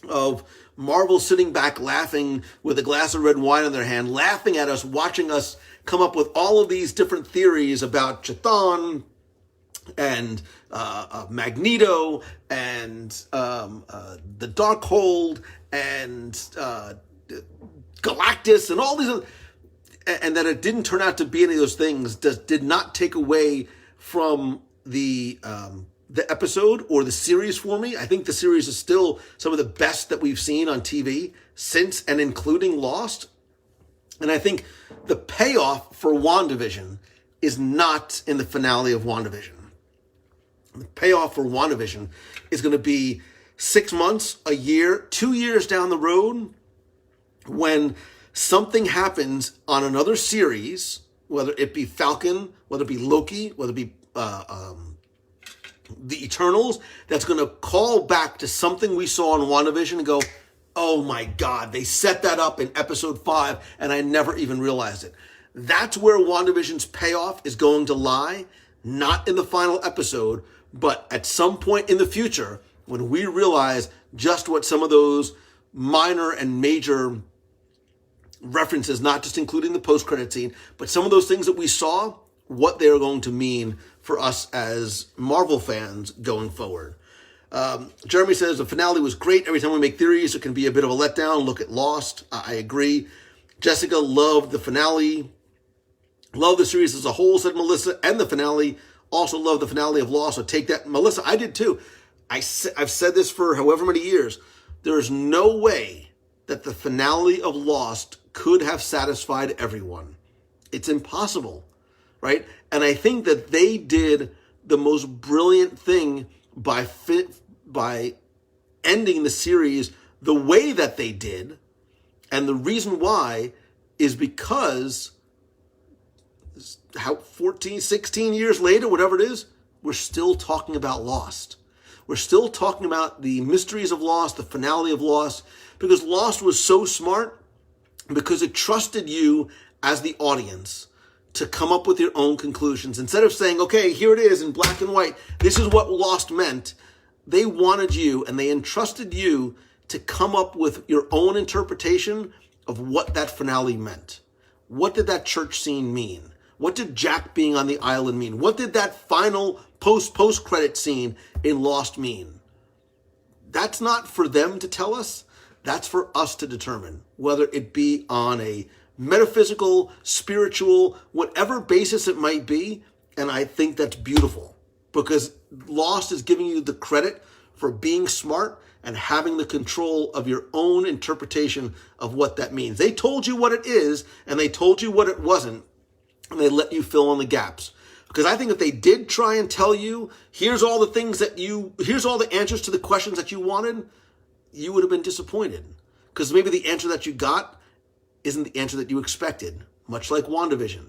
of Marvel sitting back laughing with a glass of red wine in their hand, laughing at us, watching us come up with all of these different theories about Chthon and Magneto and the Darkhold and Galactus and all these other, and that it didn't turn out to be any of those things did not take away from the the episode or the series for me. I think the series is still some of the best that we've seen on TV since and including Lost. And I think the payoff for WandaVision is not in the finale of WandaVision. The payoff for WandaVision is going to be 6 months, a year, 2 years down the road when something happens on another series, whether it be Falcon, whether it be Loki, whether it be the Eternals, that's going to call back to something we saw in WandaVision and go, oh my God, they set that up in episode 5 and I never even realized it. That's where WandaVision's payoff is going to lie, not in the final episode, but at some point in the future when we realize just what some of those minor and major references, not just including the post-credit scene, but some of those things that we saw, what they're going to mean for us as Marvel fans going forward. Jeremy says the finale was great. Every time we make theories, it can be a bit of a letdown. Look at Lost. I agree. Jessica loved the finale. Love the series as a whole, said Melissa, and the finale. Also love the finale of Lost, so take that. Melissa, I did too. I've said this for however many years. There is no way that the finale of Lost could have satisfied everyone. It's impossible, right? And I think that they did the most brilliant thing by ending the series the way that they did. And the reason why is because 14, 16 years later, whatever it is, we're still talking about Lost. We're still talking about the mysteries of Lost, the finale of Lost, because Lost was so smart because it trusted you as the audience to come up with your own conclusions. Instead of saying, okay, here it is in black and white, this is what Lost meant, they wanted you and they entrusted you to come up with your own interpretation of what that finale meant. What did that church scene mean? What did Jack being on the island mean? What did that final post-credit scene in Lost mean? That's not for them to tell us. That's for us to determine, whether it be on a metaphysical, spiritual, whatever basis it might be. And I think that's beautiful because Lost is giving you the credit for being smart and having the control of your own interpretation of what that means. They told you what it is and they told you what it wasn't, and they let you fill in the gaps. Because I think if they did try and tell you, here's all the answers to the questions that you wanted, you would have been disappointed. Because maybe the answer that you got isn't the answer that you expected, much like WandaVision.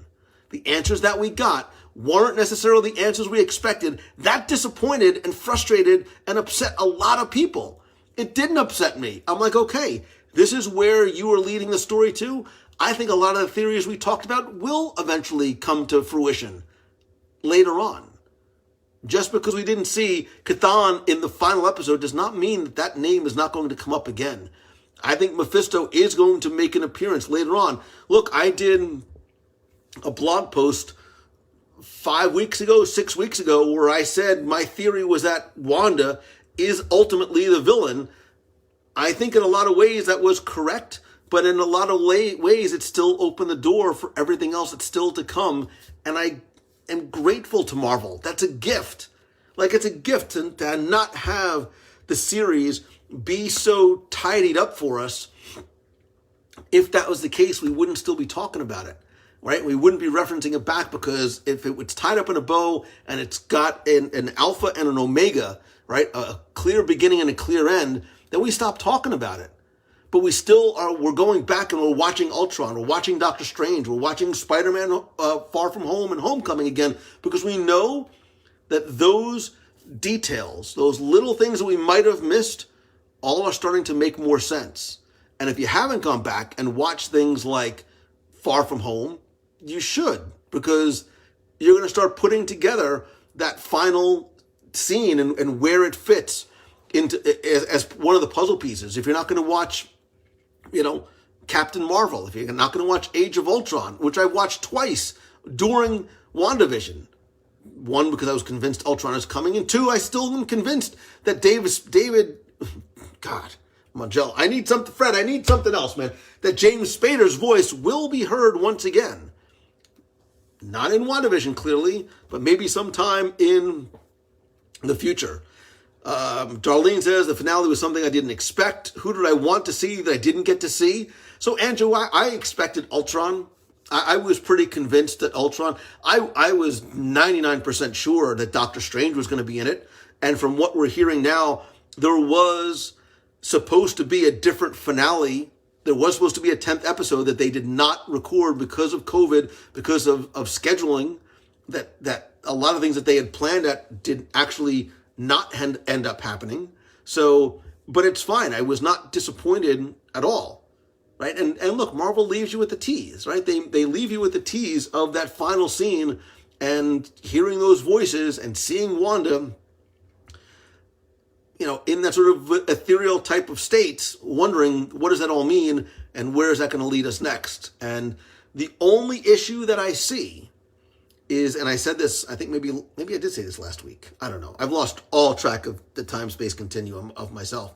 The answers that we got weren't necessarily the answers we expected. That disappointed and frustrated and upset a lot of people. It didn't upset me. I'm like, okay, this is where you are leading the story to. I think a lot of the theories we talked about will eventually come to fruition later on. Just because we didn't see Cthulhu in the final episode does not mean that that name is not going to come up again. I think Mephisto is going to make an appearance later on. Look, I did a blog post 5 weeks ago, 6 weeks ago, where I said my theory was that Wanda is ultimately the villain. I think in a lot of ways that was correct. But in a lot of ways, it still opened the door for everything else that's still to come. And I am grateful to Marvel. That's a gift. Like, it's a gift to not have the series be so tidied up for us. If that was the case, we wouldn't still be talking about it, right? We wouldn't be referencing it back, because if it was tied up in a bow and it's got an alpha and an omega, right? A clear beginning and a clear end, then we stop talking about it. But we still we're going back and we're watching Ultron, we're watching Doctor Strange, we're watching Spider-Man Far From Home and Homecoming again, because we know that those details, those little things that we might have missed, all are starting to make more sense. And if you haven't gone back and watched things like Far From Home, you should, because you're going to start putting together that final scene and where it fits into as one of the puzzle pieces. If you're not going to watch, Captain Marvel, if you're not going to watch Age of Ultron, which I watched twice during WandaVision. One, because I was convinced Ultron is coming, and two, I still am convinced that God, Fred, I need something else, man. That James Spader's voice will be heard once again. Not in WandaVision, clearly, but maybe sometime in the future. Darlene says the finale was something I didn't expect. Who did I want to see that I didn't get to see? So, Andrew, I expected Ultron. I was pretty convinced that Ultron. I was 99% sure that Doctor Strange was going to be in it. And from what we're hearing now, there was supposed to be a different finale. There was supposed to be a 10th episode that they did not record because of COVID, because of scheduling, that a lot of things that they had planned at did actually not end up happening. So, but it's fine. I was not disappointed at all, right? And look, Marvel leaves you with the tease, right? They leave you with the tease of that final scene, and hearing those voices and seeing Wanda, in that sort of ethereal type of state, wondering what does that all mean and where is that going to lead us next? And the only issue that I see is, and I said this, I think maybe I did say this last week. I don't know. I've lost all track of the time-space continuum of myself.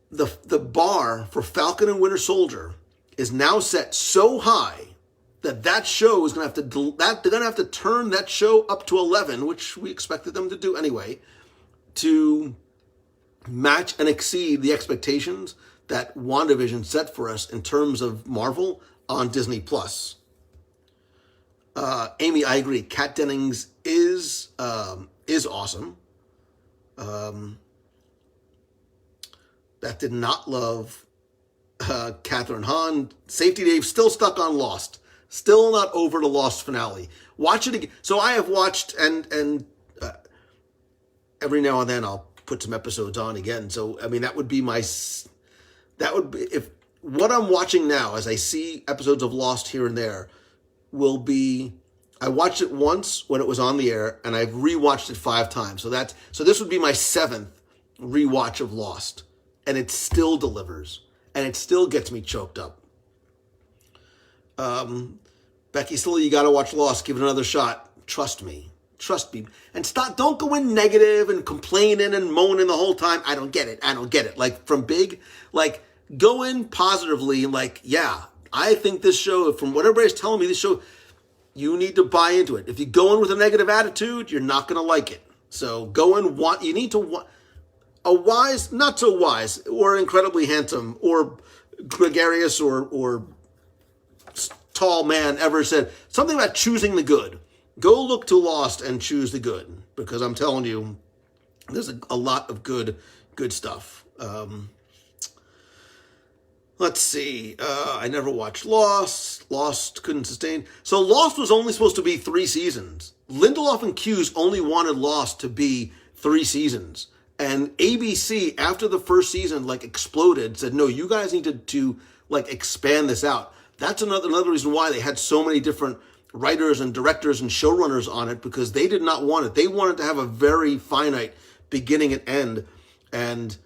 The bar for Falcon and Winter Soldier is now set so high that show is going to have to, they're going to have to turn that show up to 11, which we expected them to do anyway, to match and exceed the expectations that WandaVision set for us in terms of Marvel on Disney+. Amy, I agree. Kat Dennings is awesome. Beth did not love Catherine Hahn. Safety Dave still stuck on Lost. Still not over the Lost finale. Watch it again. So I have watched, and every now and then I'll put some episodes on again. So, I mean, that would be if what I'm watching now as I see episodes of Lost here and there will be, I watched it once when it was on the air, and I've rewatched it 5 times. So this would be my 7th rewatch of Lost, and it still delivers, and it still gets me choked up. Becky Slilly, you got to watch Lost. Give it another shot. Trust me. And stop. Don't go in negative and complaining and moaning the whole time. I don't get it. Like from Big, like go in positively. Like, yeah, I think this show, from what everybody's telling me, this show, you need to buy into it. If you go in with a negative attitude, you're not going to like it. So go in, you need to want a wise, not so wise, or incredibly handsome, or gregarious, or tall man ever said something about choosing the good. Go look to Lost and choose the good, because I'm telling you, there's a lot of good stuff. Let's see. I never watched Lost. Lost couldn't sustain. So Lost was only supposed to be 3 seasons. Lindelof and Hughes only wanted Lost to be 3 seasons. And ABC, after the first season, exploded, said, no, you guys need to expand this out. That's another reason why they had so many different writers and directors and showrunners on it, because they did not want it. They wanted to have a very finite beginning and end. And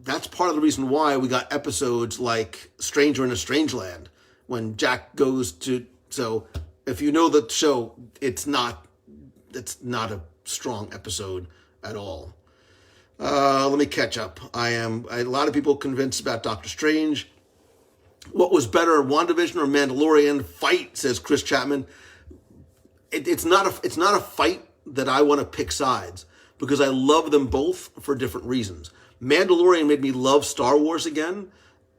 that's part of the reason why we got episodes like Stranger in a Strange Land, when Jack goes to... So if you know the show, it's not a strong episode at all. Let me catch up. A lot of people convinced about Doctor Strange. What was better, WandaVision or Mandalorian? Fight, says Chris Chapman. It's not a fight that I want to pick sides, because I love them both for different reasons. Mandalorian made me love Star Wars again.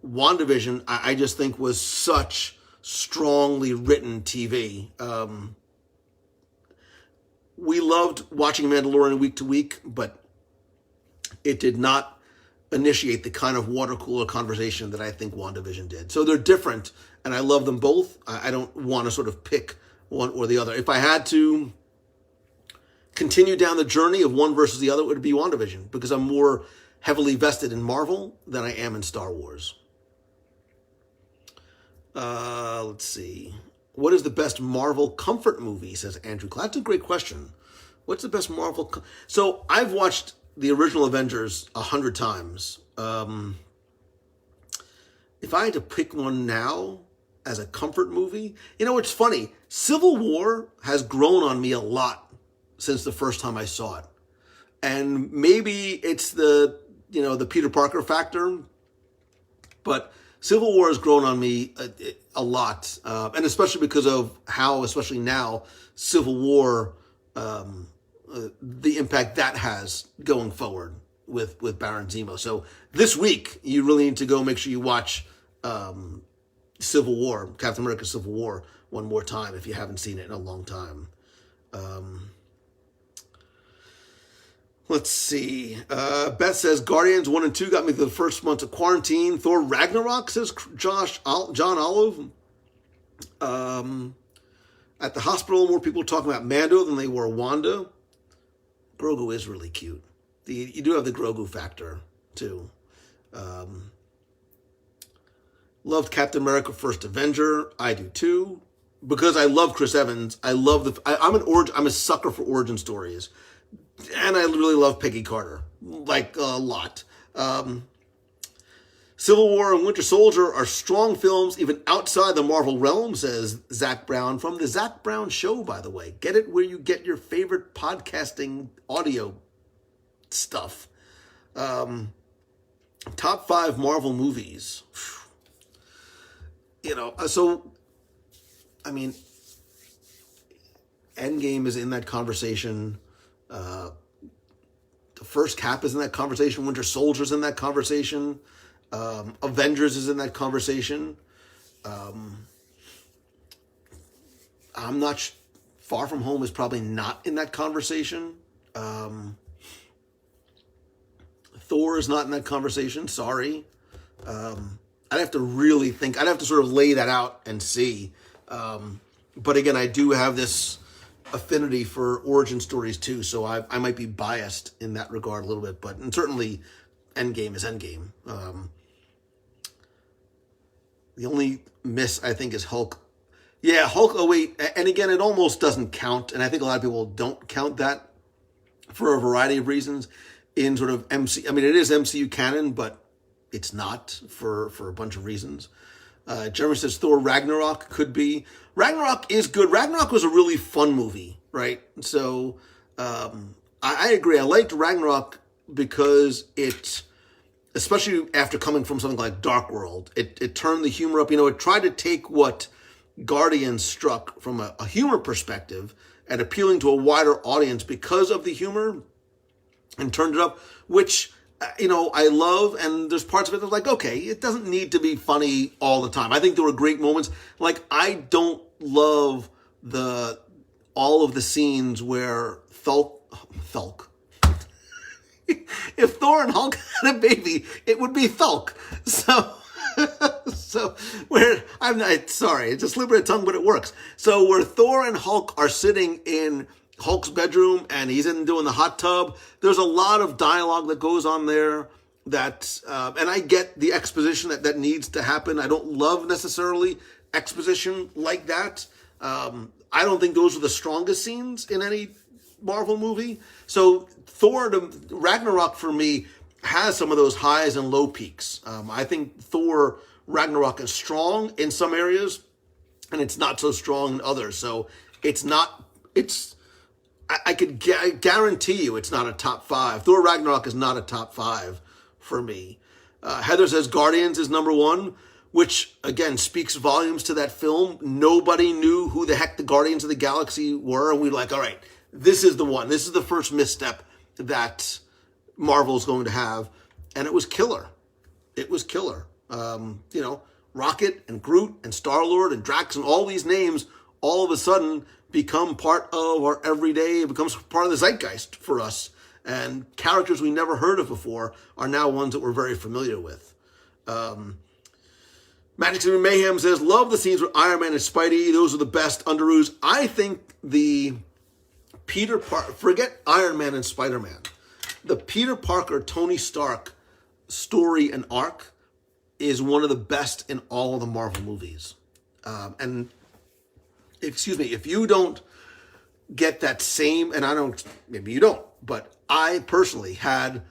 WandaVision, I just think, was such strongly written TV. We loved watching Mandalorian week to week, but it did not initiate the kind of water cooler conversation that I think WandaVision did. So they're different, and I love them both. I don't want to sort of pick one or the other. If I had to continue down the journey of one versus the other, it would be WandaVision, because I'm more heavily vested in Marvel than I am in Star Wars. Let's see. What is the best Marvel comfort movie, says Andrew Clark. That's a great question. What's the best Marvel... So I've watched the original Avengers 100 times. If I had to pick one now as a comfort movie, it's funny. Civil War has grown on me a lot since the first time I saw it. And maybe it's the Peter Parker factor, but Civil War has grown on me a lot. And especially because of how, especially now, Civil War the impact that has going forward with Baron Zemo. So this week, you really need to go make sure you watch Civil War, Captain America Civil War, one more time if you haven't seen it in a long time. Let's see. Beth says, Guardians 1 and 2 got me through the first months of quarantine. Thor Ragnarok, says John Olive. At the hospital, more people talking about Mando than they were Wanda. Grogu is really cute. You do have the Grogu factor, too. Loved Captain America First Avenger. I do, too. Because I love Chris Evans. I'm a sucker for origin stories. And I really love Peggy Carter. Like, a lot. Civil War and Winter Soldier are strong films even outside the Marvel realm, says Zach Brown, from the Zach Brown Show, by the way. Get it where you get your favorite podcasting audio stuff. Top 5 Marvel movies. Endgame is in that conversation. The first Cap is in that conversation. Winter Soldier's in that conversation. Avengers is in that conversation. I'm not... Far From Home is probably not in that conversation. Thor is not in that conversation. Sorry. I'd have to really think. I'd have to sort of lay that out and see. But again, I do have this affinity for origin stories too, so I might be biased in that regard a little bit. But and certainly, Endgame is Endgame. The only miss, I think, is Hulk. Yeah, Hulk 08. And again, it almost doesn't count. And I think a lot of people don't count that for a variety of reasons in sort of MC. I mean, it is MCU canon, but it's not for a bunch of reasons. Jeremy says Thor Ragnarok could be. Ragnarok is good. Ragnarok was a really fun movie, right? So I agree. I liked Ragnarok because it... especially after coming from something like Dark World, it turned the humor up. It tried to take what Guardians struck from a humor perspective and appealing to a wider audience because of the humor and turned it up, which, I love. And there's parts of it that's like, okay, it doesn't need to be funny all the time. I think there were great moments. Like, I don't love all of the scenes where Thulk. If Thor and Hulk had a baby, it would be Thulk. So I'm not sorry, it's a slippery of the tongue, but it works. So where Thor and Hulk are sitting in Hulk's bedroom and he's doing the hot tub, there's a lot of dialogue that goes on there that, and I get the exposition that needs to happen. I don't love necessarily exposition like that. I don't think those are the strongest scenes in any Marvel movie. So Thor Ragnarok for me has some of those highs and low peaks. I think Thor Ragnarok is strong in some areas and it's not so strong in others. So I could guarantee you it's not a top 5. Thor Ragnarok is not a top 5 for me. Heather says Guardians is number 1, which again speaks volumes to that film. Nobody knew who the heck the Guardians of the Galaxy were. And we were like, all right, this is the one. This is the first misstep that Marvel is going to have. And it was killer. It was killer. Rocket and Groot and Star-Lord and Drax and all these names all of a sudden become part of our everyday. It becomes part of the zeitgeist for us. And characters we never heard of before are now ones that we're very familiar with. Magic City Mayhem says, love the scenes with Iron Man and Spidey. Those are the best underoos. I think the Peter Parker, forget Iron Man and Spider-Man. The Peter Parker, Tony Stark story and arc is one of the best in all of the Marvel movies. If you don't get that same, and maybe you don't, but I personally had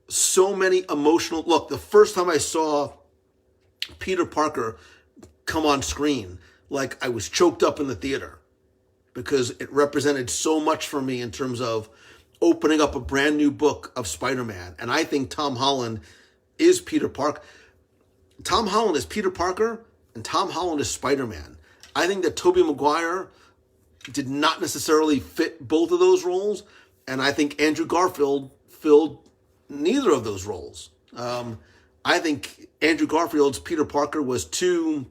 so many emotional, look, the first time I saw Peter Parker come on screen, like I was choked up in the theater because it represented so much for me in terms of opening up a brand new book of Spider-Man. And I think Tom Holland is Peter Parker. Tom Holland is Peter Parker and Tom Holland is Spider-Man. I think that Tobey Maguire did not necessarily fit both of those roles. And I think Andrew Garfield filled neither of those roles. I think Andrew Garfield's Peter Parker was too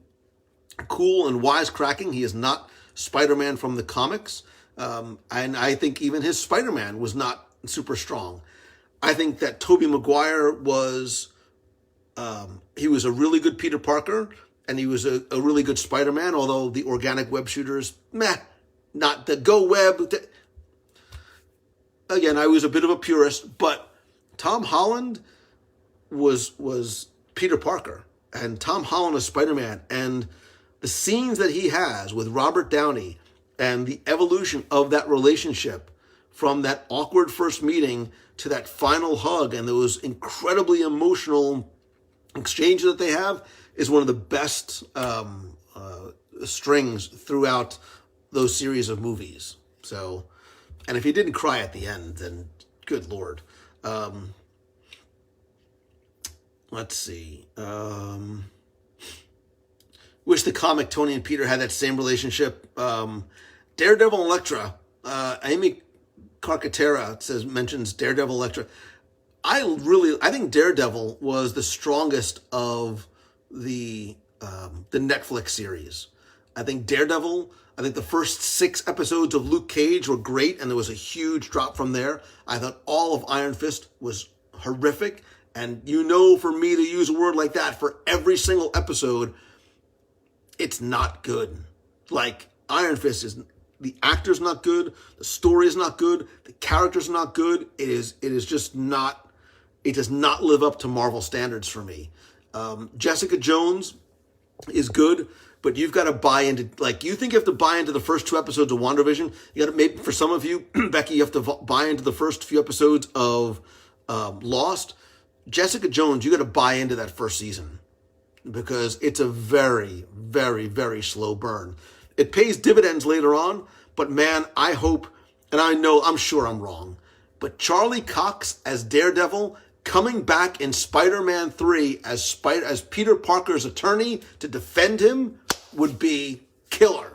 cool and wisecracking. He is not Spider-Man from the comics. And I think even his Spider-Man was not super strong. I think that Tobey Maguire was, he was a really good Peter Parker, and he was a really good Spider-Man, although the organic web shooters, not the Go Web. Again, I was a bit of a purist, but Tom Holland was Peter Parker, and Tom Holland is Spider-Man, and the scenes that he has with Robert Downey and the evolution of that relationship from that awkward first meeting to that final hug and those incredibly emotional exchanges that they have is one of the best strings throughout those series of movies. So, and if he didn't cry at the end, then good Lord. Let's see. Wish the comic Tony and Peter had that same relationship. Daredevil and Elektra. Amy Carcaterra mentions Daredevil Elektra. I think Daredevil was the strongest of the Netflix series. I think the first 6 episodes of Luke Cage were great, and there was a huge drop from there. I thought all of Iron Fist was horrific, and for me to use a word like that for every single episode, it's not good. Like, Iron Fist the actor's not good, the story is not good, the character's not good. It is just not, it does not live up to Marvel standards for me. Jessica Jones is good, but you've got to buy into, like, you think you have to buy into the first 2 episodes of WandaVision. You got to, maybe for some of you, Becky, you have to buy into the first few episodes of Lost. Jessica Jones, you got to buy into that first season because it's a very, very, very slow burn. It pays dividends later on, but man, I hope, and I'm sure I'm wrong, but Charlie Cox as Daredevil coming back in Spider-Man 3 as Peter Parker's attorney to defend him would be killer.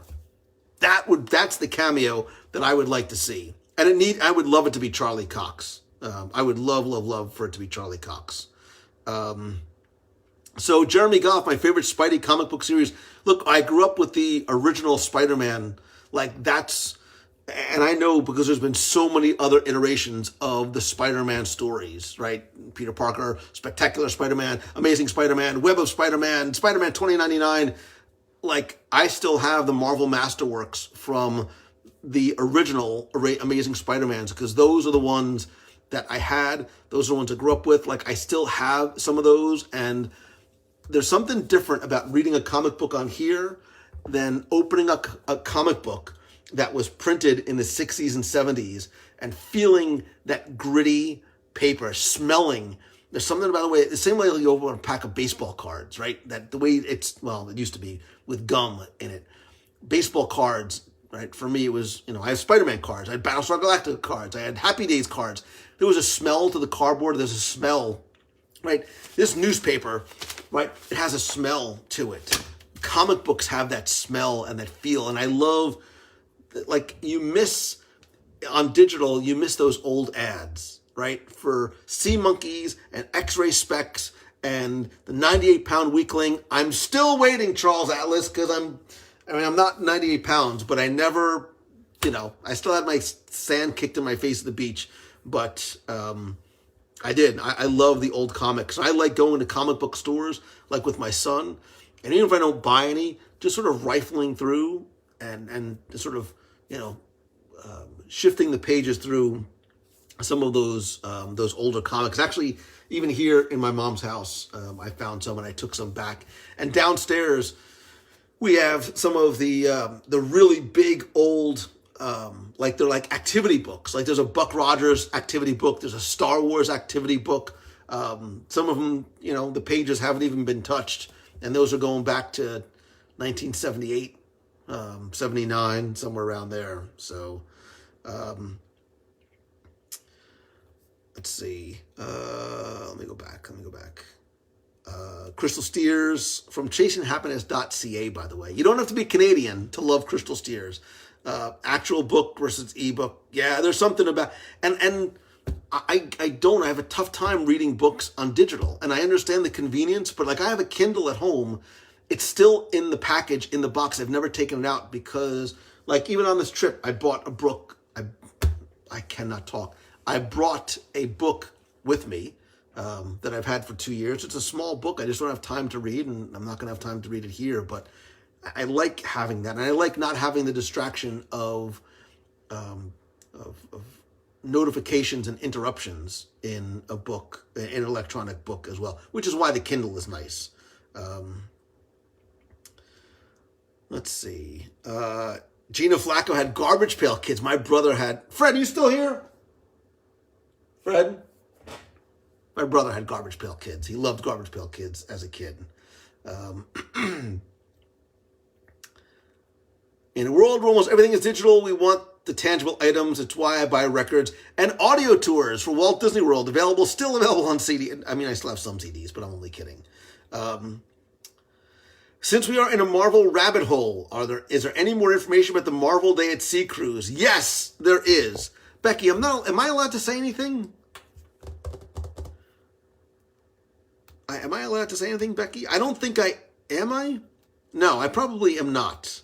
That's the cameo that I would like to see. And I would love it to be Charlie Cox. I would love for it to be Charlie Cox. So Jeremy Goff, my favorite Spidey comic book series. Look, I grew up with the original Spider-Man. And I know because there's been so many other iterations of the Spider-Man stories, right? Peter Parker, Spectacular Spider-Man, Amazing Spider-Man, Web of Spider-Man, Spider-Man 2099. Like, I still have the Marvel Masterworks from the original Amazing Spider-Mans because those are the ones that I had. Those are the ones I grew up with. Like, I still have some of those, and there's something different about reading a comic book on here than opening a comic book that was printed in the 60s and 70s and feeling that gritty paper, smelling. There's something about the same way you open a pack of baseball cards, right? That the way it used to be with gum in it. Baseball cards, right? For me, it was, I have Spider-Man cards. I had Battlestar Galactica cards. I had Happy Days cards. There was a smell to the cardboard. There's a smell, right? This newspaper, right? It has a smell to it. Comic books have that smell and that feel. And I love, like, on digital, you miss those old ads, right? For Sea Monkeys and X-Ray Specs and the 98-pound weakling. I'm still waiting, Charles Atlas, because I'm not 98 pounds, but I never, I still had my sand kicked in my face at the beach. But I did. I love the old comics. I like going to comic book stores, like with my son. And even if I don't buy any, just sort of rifling through and sort of, shifting the pages through some of those older comics. Actually, even here in my mom's house, I found some and I took some back. And downstairs, we have some of the really big old, they're like activity books. Like there's a Buck Rogers activity book. There's a Star Wars activity book. Some of them, the pages haven't even been touched. And those are going back to 1978, 79, somewhere around there. So, let's see. Let me go back. Crystal Steers from chasinghappiness.ca, by the way. You don't have to be Canadian to love Crystal Steers. Actual book versus ebook. Yeah, there's something about, and I have a tough time reading books on digital, and I understand the convenience, but like I have a Kindle at home. It's still in the package, in the box. I've never taken it out because, like, even on this trip, I bought a book. I cannot talk. I brought a book with me that I've had for 2 years. It's a small book. I just don't have time to read, and I'm not going to have time to read it here. But I like having that, and I like not having the distraction of notifications and interruptions in a book, in an electronic book as well, which is why the Kindle is nice. Let's see. Gina Flacco had Garbage Pail Kids. My brother had... Fred, are you still here? Fred? My brother had Garbage Pail Kids. He loved Garbage Pail Kids as a kid. In a world where almost everything is digital, we want the tangible items. It's why I buy records and audio tours for Walt Disney World. Still available on CD. I mean, I still have some CDs, but I'm only kidding. Since we are in a Marvel rabbit hole, is there any more information about the Marvel Day at Sea cruise? Yes, there is. Becky, am I allowed to say anything? Am I allowed to say anything, Becky? I don't think am I? No, I probably am not.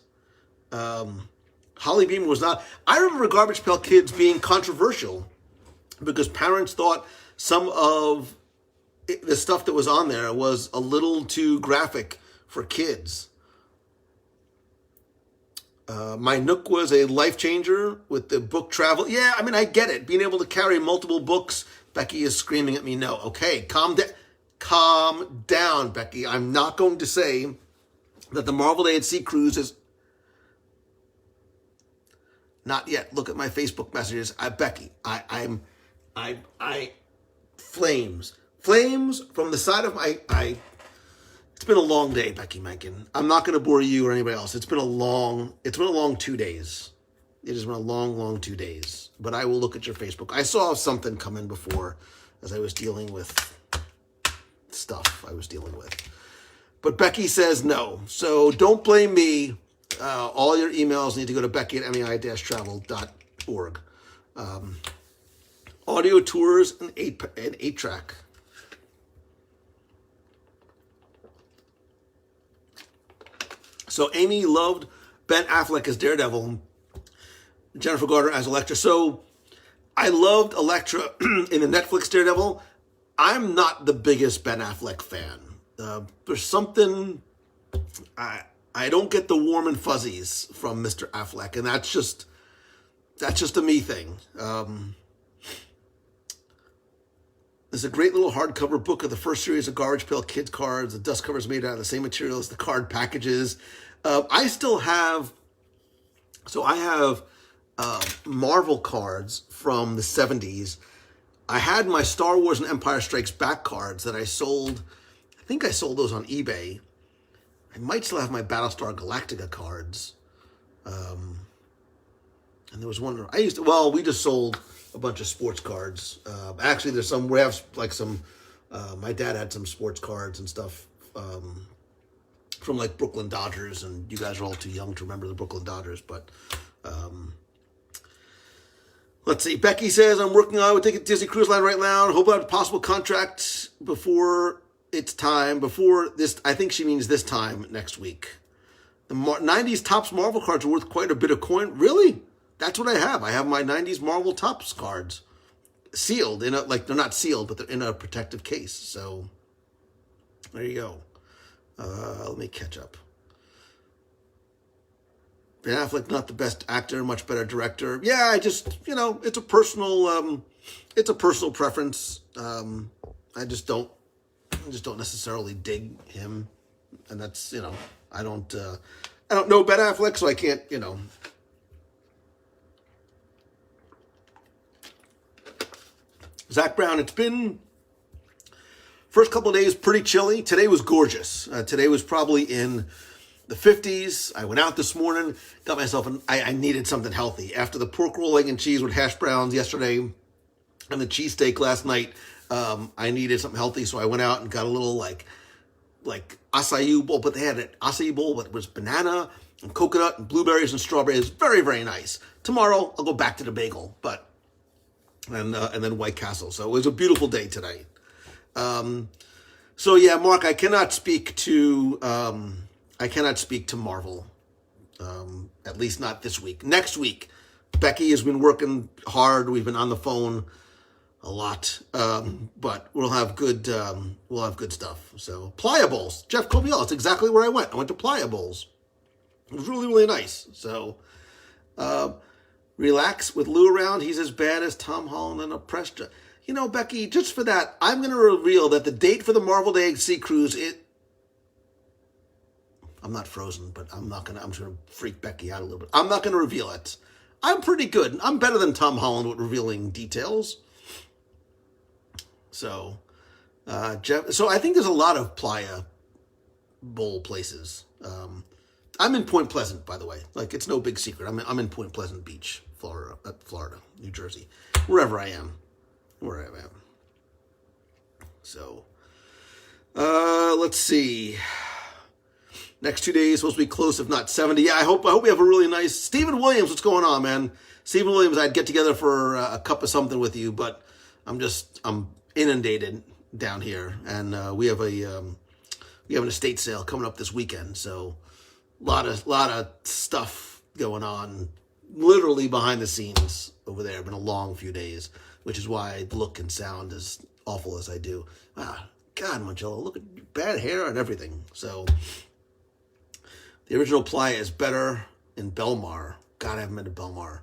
Holly Beamer was not. I remember Garbage Pail Kids being controversial because parents thought some of the stuff that was on there was a little too graphic for kids. My Nook was a life changer with the book travel. Yeah, I mean, I get it. Being able to carry multiple books. Becky is screaming at me. No, okay, calm down. Calm down, Becky. I'm not going to say that the Marvel Day at Sea cruise is... Not yet. Look at my Facebook messages. Becky, flames from the side of my... It's been a long day, Becky Mencken. I'm not going to bore you or anybody else. It's been a long 2 days. It has been a long 2 days. But I will look at your Facebook. I saw something come in before as I was dealing with stuff I was dealing with. But Becky says no. So don't blame me. All your emails need to go to becky@mei-travel.org. Audio tours and 8-track. So Amy loved Ben Affleck as Daredevil, Jennifer Garner as Elektra. So I loved Elektra in the Netflix Daredevil. I'm not the biggest Ben Affleck fan. There's something... I don't get the warm and fuzzies from Mr. Affleck, and that's just a me thing. There's a great little hardcover book of the first series of Garbage Pail Kids cards. The dust cover is made out of the same material as the card packages. I have Marvel cards from the 70s. I had my Star Wars and Empire Strikes Back cards that I sold. I think I sold those on eBay. I might still have my Battlestar Galactica cards. And there was one, we just sold a bunch of sports cards. Actually, we have like some, my dad had some sports cards and stuff from like Brooklyn Dodgers, and you guys are all too young to remember the Brooklyn Dodgers, but let's see. Becky says, I'm working on, I would take a Disney Cruise Line right now. Hope I have a possible contract before it's time. Before this, I think she means this time next week. The 90s Topps Marvel cards are worth quite a bit of coin. Really? That's what I have. I have my 90s Marvel Topps cards sealed they're not sealed, but they're in a protective case. So there you go. Let me catch up. Ben Affleck, not the best actor, much better director. Yeah, I just, it's a personal preference. I just don't necessarily dig him, and that's, I don't know Ben Affleck, so I can't, Zach Brown, it's been first couple of days pretty chilly. Today was gorgeous. Today was probably in the 50s. I went out this morning, got myself I needed something healthy. After the pork roll, egg, and cheese with hash browns yesterday and the cheesesteak last night, I needed something healthy, so I went out and got a little like acai bowl, but they had an acai bowl, but it was banana and coconut and blueberries and strawberries. Very, very nice. Tomorrow I'll go back to the bagel, and then White Castle. So it was a beautiful day today. So yeah, Mark, I cannot speak to Marvel. At least not this week. Next week, Becky has been working hard. We've been on the phone a lot, but we'll have good stuff. So Pliables, Jeff Cobiel, that's exactly where I went. I went to Pliables. It was really, really nice. So relax with Lou around. He's as bad as Tom Holland and Oppressed. You know, Becky, just for that, I'm going to reveal that the date for the Marvel Day Sea Cruise, I'm not frozen, but I'm going to freak Becky out a little bit. I'm not going to reveal it. I'm pretty good. I'm better than Tom Holland with revealing details. So, Jeff, so I think there's a lot of Playa Bowl places. I'm in Point Pleasant, by the way. Like, it's no big secret. I'm in Point Pleasant Beach, Florida, New Jersey, wherever I am. So, let's see. Next 2 days supposed to be close, if not 70. Yeah, I hope we have a really nice Stephen Williams. What's going on, man? Stephen Williams, I'd get together for a cup of something with you, but I'm inundated down here, and we have an estate sale coming up this weekend. So, lot of stuff going on, literally behind the scenes over there. Been a long few days, which is why I look and sound as awful as I do. God, Marcello, look at your bad hair and everything. So. The original Playa is better in Belmar. God, I haven't been to Belmar.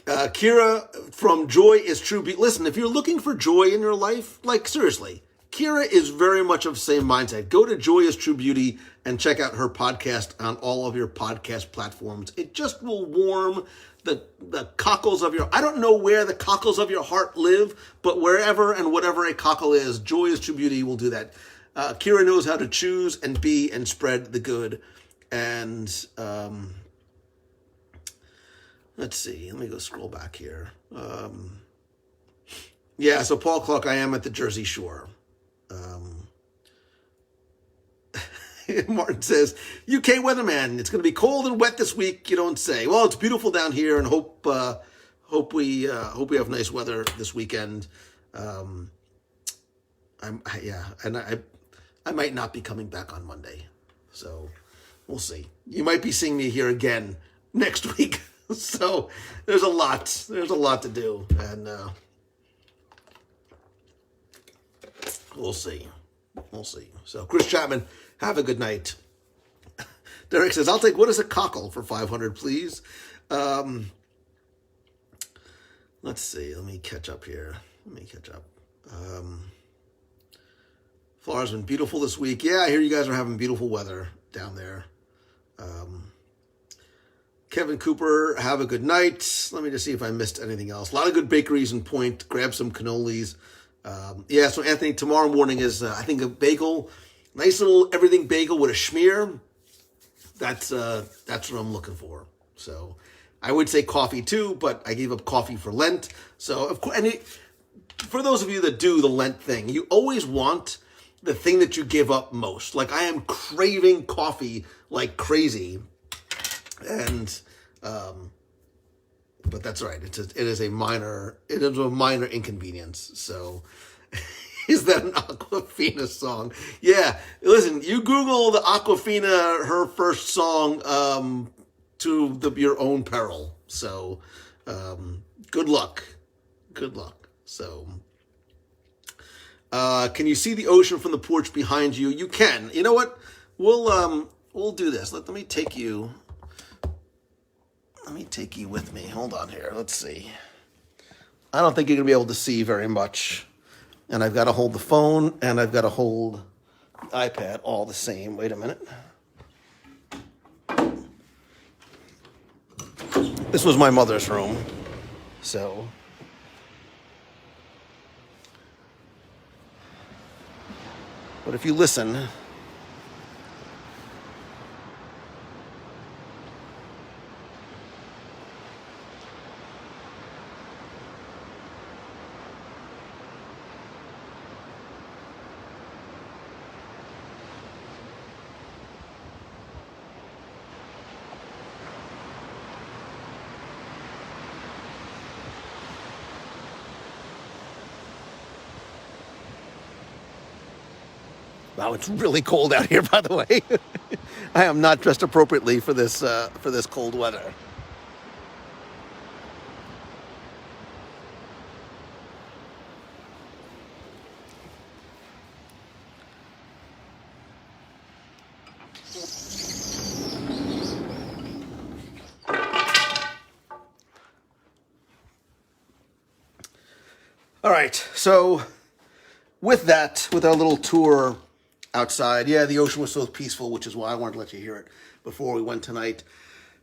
Kira from Joy is True Beauty. Listen, if you're looking for joy in your life, like seriously, Kira is very much of the same mindset. Go to Joy is True Beauty and check out her podcast on all of your podcast platforms. It just will warm the cockles of your... I don't know where the cockles of your heart live, but wherever and whatever a cockle is, Joy is True Beauty will do that. Kira knows how to choose and be and spread the good. And let's see. Let me go scroll back here. Yeah, so Paul Clark, I am at the Jersey Shore. Martin says, UK weatherman, it's going to be cold and wet this week. You don't say. Well, it's beautiful down here, and hope we have nice weather this weekend. I might not be coming back on Monday, so we'll see. You might be seeing me here again next week. So there's a lot to do, and we'll see. So Chris Chapman, have a good night. Derek says, I'll take, what is a cockle for 500, please? Let's see. Let me catch up here. Florida's been beautiful this week. Yeah, I hear you guys are having beautiful weather down there. Kevin Cooper, have a good night. Let me just see if I missed anything else. A lot of good bakeries in Point. Grab some cannolis. So Anthony, tomorrow morning is, I think, a bagel. Nice little everything bagel with a schmear. That's what I'm looking for. So I would say coffee too, but I gave up coffee for Lent. So, of course, for those of you that do the Lent thing, you always want the thing that you give up most. Like, I am craving coffee like crazy. And, but that's right. It is a minor inconvenience. So, is that an Aquafina song? Yeah. Listen, you Google the Aquafina, her first song, to your own peril. So, good luck. So, can you see the ocean from the porch behind you? You can. You know what? We'll do this. Let me take you with me. Hold on here. Let's see. I don't think you're going to be able to see very much. And I've got to hold the phone and I've got to hold the iPad all the same. Wait a minute. This was my mother's room. So, but if you listen, Wow, it's really cold out here, by the way. I am not dressed appropriately for this cold weather. All right, so with our little tour outside, yeah, the ocean was so peaceful, which is why I wanted to let you hear it before we went tonight.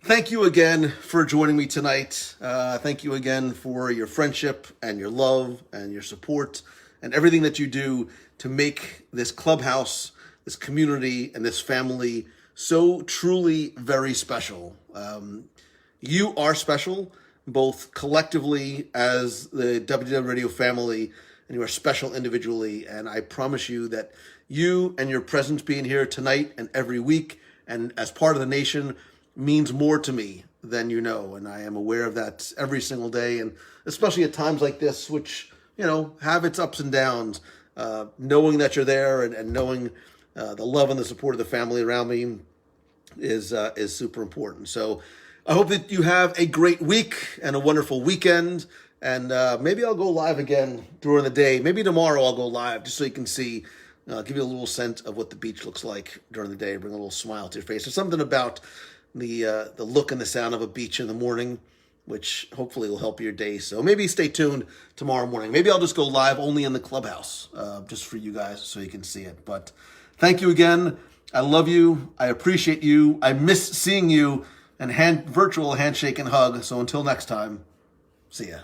Thank you again for joining me tonight. Thank you again for your friendship and your love and your support and everything that you do to make this clubhouse, this community, and this family so truly very special. You are special, both collectively as the WDW Radio family, and you are special individually. And I promise you that you and your presence being here tonight and every week and as part of the nation means more to me than you know. And I am aware of that every single day, and especially at times like this, which, have its ups and downs. Knowing that you're there and knowing the love and the support of the family around me is super important. So I hope that you have a great week and a wonderful weekend. And maybe I'll go live again during the day. Maybe tomorrow I'll go live just so you can see, give you a little sense of what the beach looks like during the day, bring a little smile to your face. There's something about the look and the sound of a beach in the morning, which hopefully will help your day. So maybe stay tuned tomorrow morning. Maybe I'll just go live only in the clubhouse, just for you guys so you can see it. But thank you again. I love you. I appreciate you. I miss seeing you and virtual handshake and hug. So until next time, see ya.